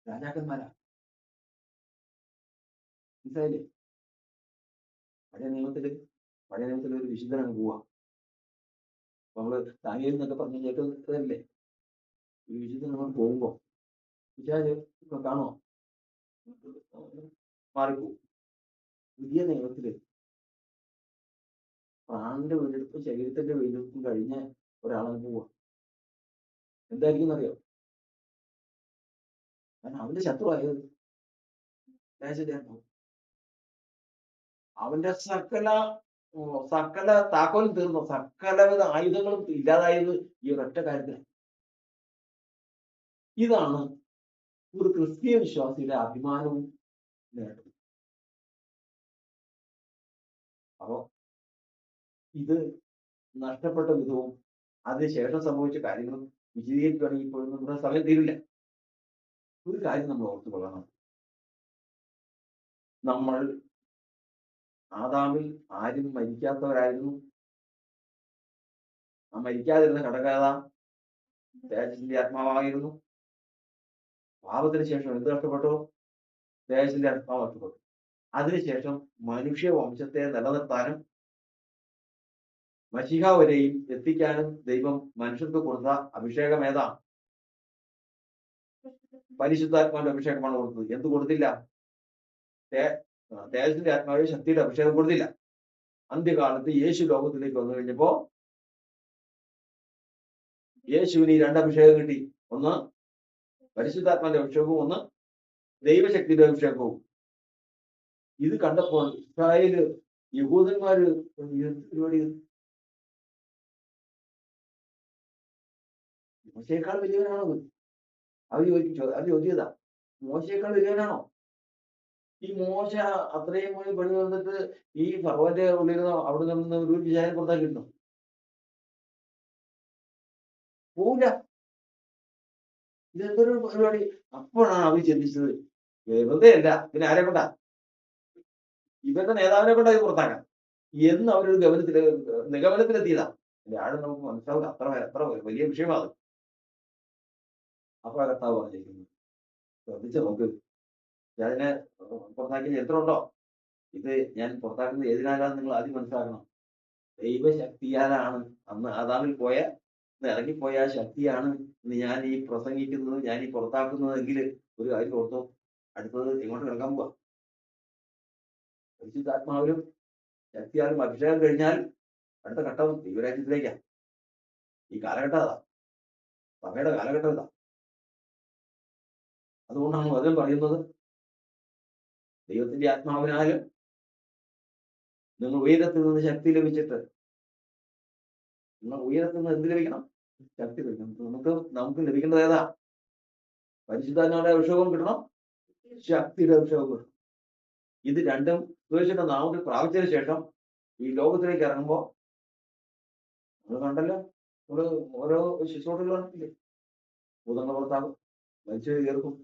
രാജാക്കന്മാരാ. മനസ്സിലായില്ലേ? പഴയ നിയമത്തിൽ ഒരു വിശുദ്ധനാണ് പോവാ. നമ്മള് ദാനിയേൽ എന്നൊക്കെ പറഞ്ഞു കേട്ടല്ലേ? ഒരു വിശുദ്ധൻ നമ്മൾ പോകുമ്പോ കാണുമോ? മാറിപ്പോവും. പുതിയ നിയമത്തില് പ്രാണന്റെ വീണ്ടെടുപ്പും ശരീരത്തിന്റെ വീണ്ടെടുപ്പും കഴിഞ്ഞ ഒരാളെ പോവാ. എന്തായിരിക്കും അറിയോ? കാരണം അവന്റെ ശത്രുവായത് അവന്റെ സകല താക്കോലും തീർന്നു, സകലവിധ ആയുധങ്ങളും ഇല്ലാതായത് ഈ ഒരൊറ്റ കാര്യത്തിന്. ഇതാണ് ഒരു ക്രിസ്തീയ വിശ്വാസിയുടെ അഭിമാനവും നേടും. അപ്പോ ഇത് നഷ്ടപ്പെട്ട വിധവും അതിനുശേഷം സംഭവിച്ച കാര്യങ്ങളും വിശദീകരിക്കുകയാണെങ്കിൽ ഇപ്പോഴും നമ്മുടെ സമയം തീരില്ല. ഒരു കാര്യം നമ്മൾ ഓർത്തുകൊള്ളണം. നമ്മൾ ആദാമിൽ ആരും മരിക്കാത്തവരായിരുന്നു. ആ മരിക്കാതിരുന്ന ഘടകത തേജസ്സിന്റെ ആത്മാവായിരുന്നു. പാപത്തിന് ശേഷം എന്ത് നഷ്ടപ്പെട്ടു? തേജസ്സിന്റെ ആത്മാവ് നഷ്ടപ്പെട്ടു. അതിനുശേഷം മനുഷ്യവംശത്തെ നിലനിർത്താനും മശിഹ വരെയും എത്തിക്കാനും ദൈവം മനുഷ്യർക്ക് കൊടുത്ത അഭിഷേകം ഏതാ? പരിശുദ്ധാത്മാവിന്റെ അഭിഷേകമാണ് കൊടുത്തത്. എന്ത് കൊടുത്തില്ല? തേജസ്സിന്റെ ആത്മാവിന്റെ ശക്തിയുടെ അഭിഷേകം കൊടുത്തില്ല. അന്ത്യകാലത്ത് യേശു ലോകത്തിലേക്ക് വന്നു കഴിഞ്ഞപ്പോ യേശുവിന് ഈ രണ്ട് അഭിഷേകം കിട്ടി. ഒന്ന് പരിശുദ്ധാത്മാവിന്റെ അഭിഷേകവും ഒന്ന് ദൈവശക്തിയുടെ അഭിഷേകവും. ഇത് കണ്ടപ്പോൾ ഇസ്രായേല് യഹൂദന്മാര് പരിപാടി മോശയേക്കാൾ വലിയവനാണോ? അവർ ചോദിച്ചതാ, മോശയേക്കാൾ വലിയവനാണോ? ഈ മോശ അത്രയും പോയി പണി വന്നിട്ട് ഈ ഫറവോന്റെ ഉള്ളിൽ അവിടെ നിന്ന് ഒരു വിചാരം പുറത്താക്കിയിരുന്നു പോവില്ല. ഇതെന്തൊരു പരിപാടി? അപ്പോഴാണ് അവർ ചിന്തിച്ചത്, വെറുതെ അല്ല, പിന്നെ ആരെ കൊണ്ടാ? ഇവരുടെ നേതാവിനെ കൊണ്ടാ ഇത് പുറത്താക്കാം എന്ന് അവരൊരു നിഗമനത്തിലെത്തിയതാ. ആരും നമുക്ക് മനസ്സിലാവില്ല. അത്ര വലിയ വിഷയമാണ്. അപ്പൊ കർത്താവ് പറഞ്ഞിരിക്കുന്നു, ശ്രദ്ധിച്ച് നോക്ക്, അതിനെ പുറത്താക്കിയ ചരിത്രം ഉണ്ടോ? ഇത് ഞാൻ പുറത്താക്കുന്നത് ഏതിനാലാന്ന് നിങ്ങൾ ആദ്യം മനസ്സിലാക്കണം. ദൈവശക്തിയാലാണ്. അന്ന് ആദാമിൽ ഇറങ്ങിപ്പോയ ആ ശക്തിയാണ് ഞാൻ ഈ പ്രസംഗിക്കുന്നത്, ഞാൻ ഈ പുറത്താക്കുന്നതെങ്കിൽ ഒരു കാര്യം ഓർത്തോ, അടുത്തത് എങ്ങോട്ട് കിടക്കാൻ പോവാ? പരിശുദ്ധാത്മാവിലും ശക്തിയാലും അഭിഷേകം കഴിഞ്ഞാൽ അടുത്ത ഘട്ടം ദൈവരാജ്യത്തിലേക്കാ. ഈ കാലഘട്ടം അതാ, സഭയുടെ കാലഘട്ടം ഇതാ. അതുകൊണ്ടാണ് വചനം പറയുന്നത്, ദൈവത്തിന്റെ ആത്മാവിനാലും നിങ്ങൾ ഉയരത്തിൽ നിന്ന് ശക്തി ലഭിച്ചിട്ട്, നിങ്ങൾ ഉയരത്തിൽ നിന്ന് എന്ത് ലഭിക്കണം? ശക്തി ലഭിക്കണം. നമുക്ക് ലഭിക്കേണ്ടത് ഏതാ? പരിശുദ്ധാത്മാവിന്റെ അഭിഷേകവും കിട്ടണം, ശക്തിയുടെ അഭിഷേകവും കിട്ടണം. ഇത് രണ്ടും യേശുവിന്റെ നാമത്തിൽ പ്രാപിച്ചതിന് ശേഷം ഈ ലോകത്തിലേക്ക് ഇറങ്ങുമ്പോ നമ്മൾ കണ്ടല്ലോ, നമ്മള് ഓരോ ശുശ്രൂഷകൾ കണ്ടില്ലേ? ഭൂതങ്ങൾ പുറത്താകും, മരിച്ചു കയറും,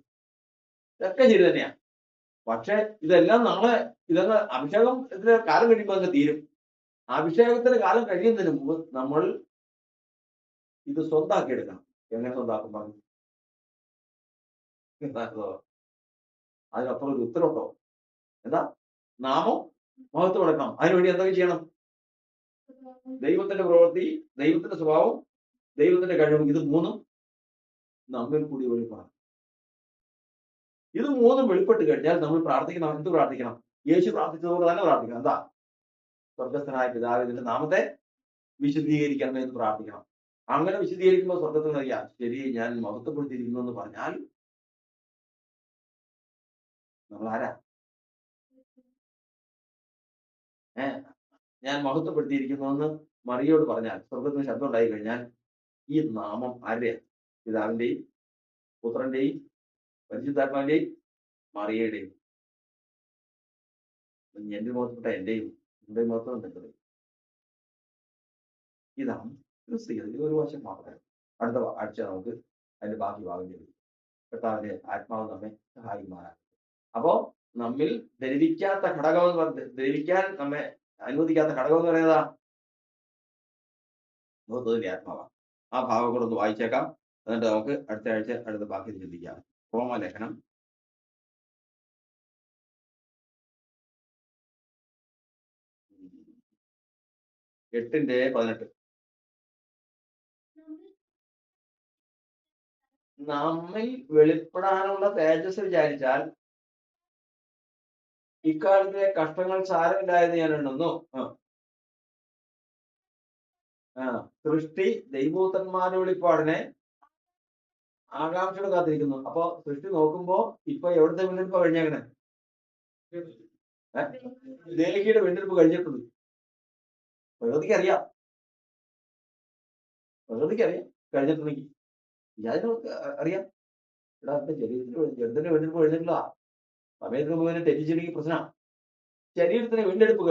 ഇതൊക്കെ ശരി തന്നെയാ. പക്ഷെ ഇതെല്ലാം ഇതൊക്കെ അഭിഷേകത്തിന്റെ കാലം കഴിയുമ്പോൾ അങ്ങ് തീരും. അഭിഷേകത്തിന്റെ കാലം കഴിയുന്നതിന് മുമ്പ് നമ്മൾ ഇത് സ്വന്താക്കി എടുക്കണം. എങ്ങനെ സ്വന്താക്കും പറഞ്ഞു? അതിനപ്പുറം ഒരു ഉത്തരവുണ്ടോ? എന്താ? നാമം മഹത്വം എടുക്കണം. അതിനുവേണ്ടി എന്തൊക്കെ ചെയ്യണം? ദൈവത്തിന്റെ പ്രവൃത്തി, ദൈവത്തിന്റെ സ്വഭാവം, ദൈവത്തിന്റെ കഴിവ്, ഇത് മൂന്നും നമ്മിൽ കൂടി വെളിപ്പെടണം. ഇത് മൂന്നും വെളിപ്പെട്ട് കഴിഞ്ഞാൽ നമ്മൾ പ്രാർത്ഥിക്കണം. എന്ത് പ്രാർത്ഥിക്കണം? യേശു പ്രാർത്ഥിച്ചതുപോലെ തന്നെ പ്രാർത്ഥിക്കണം. എന്താ? സ്വർഗസ്ഥനായ പിതാവേ, നിന്റെ നാമത്തെ വിശുദ്ധീകരിക്കണം എന്ന് പ്രാർത്ഥിക്കണം. അങ്ങനെ വിശുദ്ധീകരിക്കുമ്പോൾ സ്വർഗത്തിൽ അറിയാം, ശരി, ഞാൻ മഹത്വപ്പെടുത്തിയിരിക്കുന്നു എന്ന് പറഞ്ഞാൽ നമ്മൾ ആരാ? ഞാൻ മഹത്വപ്പെടുത്തിയിരിക്കുന്നു എന്ന് മറിയോട് പറഞ്ഞാൽ, സ്വർഗത്തിന് ശബ്ദം ഉണ്ടായി കഴിഞ്ഞാൽ ഈ നാമം ആരുടെയാ? പിതാവിന്റെയും പുത്രന്റെയും പരിശുദ്ധാത്മാവിന്റെയും മറിയയുടെയും. എന്റെ മഹത്വപ്പെട്ട എന്റെയും നിന്റെ മഹത്വം എന്റെയും. ഇതാണ് ക്രിസ്തീയതയുടെ ഒരു വശം മാത്രമേ. അടുത്ത ആഴ്ച നമുക്ക് അതിന്റെ ബാക്കി ഭാഗം ലഭിക്കും. കർത്താവിന്റെ ആത്മാവ് നമ്മെ സഹായിക്കുമാറാണ്. അപ്പോ നമ്മിൽ ധരിക്കാത്ത ഘടകം എന്ന് പറഞ്ഞത്, ധരിക്കാൻ നമ്മെ അനുവദിക്കാത്ത ഘടകം എന്ന് പറയുന്നതാ ബോധത്തിന്റെ ആത്മാവാണ്. ആ ഭാവം കൂടെ ഒന്ന് വായിച്ചേക്കാം. എന്നിട്ട് നമുക്ക് അടുത്ത ആഴ്ച അടുത്ത ബാക്കി ചിന്തിക്കാം. റോമാലേഖനം 8:18. നമ്മിൽ വെളിപ്പെടാനുള്ള തേജസ് വിചാരിച്ചാൽ ഇക്കാലത്തെ കഷ്ടങ്ങൾ സാരമില്ലായെന്ന് ഞാൻ എണ്ണുന്നു. സൃഷ്ടി ദൈവപുത്രന്മാരുടെ വെളിപ്പാടിനെ ആകാംക്ഷയോടെ കാത്തിരിക്കുന്നു. അപ്പൊ സൃഷ്ടി നോക്കുമ്പോ ഇപ്പൊ എവിടുത്തെ വീണ്ടെടുപ്പ് കഴിഞ്ഞേക്കണേ? ദേഹിയുടെ വീണ്ടെടുപ്പ് കഴിഞ്ഞിട്ടുണ്ട്. പ്രകൃതിക്കറിയാം കഴിഞ്ഞിട്ടുണ്ടെങ്കിൽ അതിനൊക്കെ അറിയാം. എടാ എന്റെ ശരീരത്തിന് ജഡത്തിന് വീണ്ടെടുപ്പ് എഴുതിട്ടില്ല. സമയത്തിന് പോയി തെറ്റിച്ചില്ലെങ്കിൽ പ്രശ്നം. ശരീരത്തിന് വീണ്ടെടുപ്പ്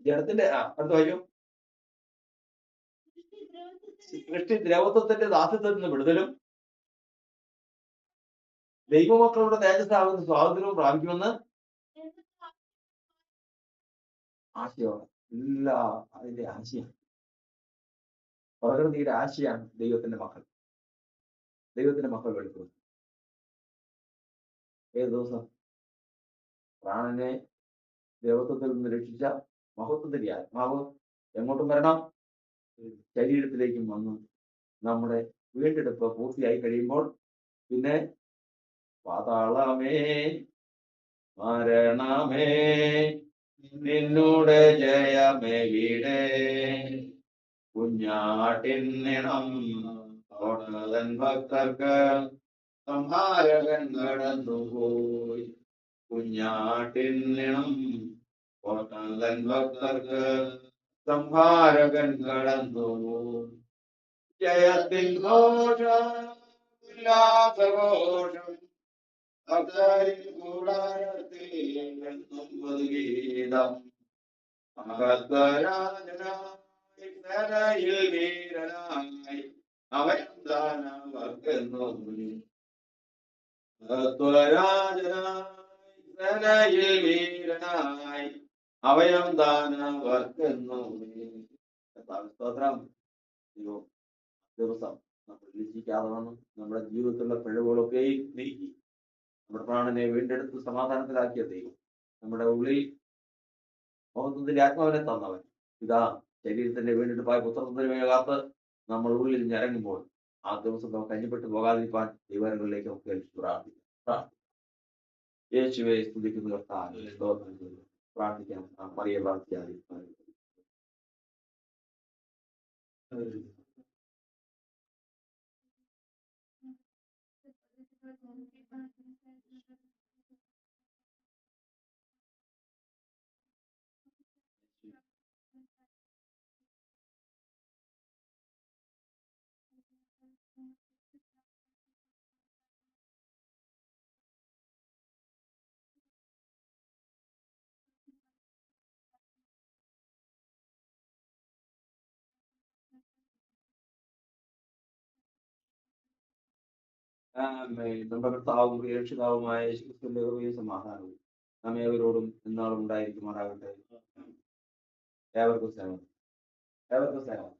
ജഡത്തിന്റെ അടുത്ത വായിക്കും. സൃഷ്ടി ദ്രവത്വത്തിന്റെ ദാസ്യത്വത്തിൽ നിന്ന് വിടുതലും ദൈവമക്കളുടെ തേജസ്സാകുന്ന സ്വാതന്ത്ര്യവും പ്രാപിക്കുമെന്ന് ആശയമാണ്. എല്ലാ അതിന്റെ ആശയം, പ്രകൃതിയുടെ ആശയാണ് ദൈവത്തിന്റെ മക്കൾ. ദൈവത്തിന്റെ മക്കൾ വെളിപ്പെടും. ഏത് ദിവസം? പ്രാണനെ ദേവത്വത്തിൽ നിന്ന് രക്ഷിച്ച മഹത്വത്തിന്റെ ആത്മാവ് എങ്ങോട്ടും വരണം, ശരീരത്തിലേക്കും വന്നു നമ്മുടെ വീണ്ടെടുപ്പ് പൂർത്തിയായി കഴിയുമ്പോൾ പിന്നെ പാതാളമേ മരണമേ നിന്നോട് ജയമേവിടെ, കുഞ്ഞാട്ടിൻ നിണം തോട്ടതൻ ഭക്തർക്ക് സംഹാരകൻ കടന്നുപോയി. കുഞ്ഞാട്ടിൻ നിണം തോട്ടതൻ ഭക്തർക്ക് സംഹാരകൻ കടന്നുപോയി. ജയത്തിൻ ഘോഷം ഉല്ലാസഘോഷം ഭക്തരിൻ കൂടാരത്തിൽ എന്നും ഗീതം. മഹത്വരാജനായി സേനയിൽ വീരനായി അവൻ ദാനവർക്കെന്നു. മഹത്വരാജനായി സേനയിൽ വീരനായി അവയം ദാനവർക്കെന്നു. സ്തോത്രം. ദിവസം നമ്മൾ ലജ്ജിക്കാതെ വണ്ണം നമ്മുടെ ജീവിതത്തിലുള്ള പിഴവുകളൊക്കെയും നീക്കി നമ്മുടെ പ്രാണനെ വീണ്ടെടുത്ത് സമാധാനത്തിലാക്കിയ ദൈവം, നമ്മുടെ ഉള്ളിൽ മഹത്വത്തിന്റെ ആത്മാവിനെ തന്നവൻ, ഇതാ ശരീരത്തിന്റെ വീണ്ടെടുപ്പായ പുത്രത്വത്തിന് കാത്ത് നമ്മൾ ഉള്ളിൽ ഞരങ്ങുമ്പോൾ ആ ദിവസം നമുക്ക് കഞ്ഞിപ്പെട്ട് പോകാതിരിക്കാൻ ദൈവങ്ങളിലേക്ക് നമുക്ക് പ്രാർത്ഥിക്കാം. യേശുവെ സ്തുതിക്കുന്ന കർത്താവേ, സ്തോത്രം ചെയ്യുന്നു. പ്രാർത്ഥിക്കാം. മറിയ പ്രാർത്ഥിക്കാതെ നമ്മുടെ കർത്താവും രക്ഷിതാവുമായ യേശുക്രിസ്തുവിന്റെ കൃപയും സമാധാനവും നാം ഏവരോടും എന്നാളും ഉണ്ടായിരിക്കുമാറാകട്ടെ. ഏവർക്കും സ്നേഹം.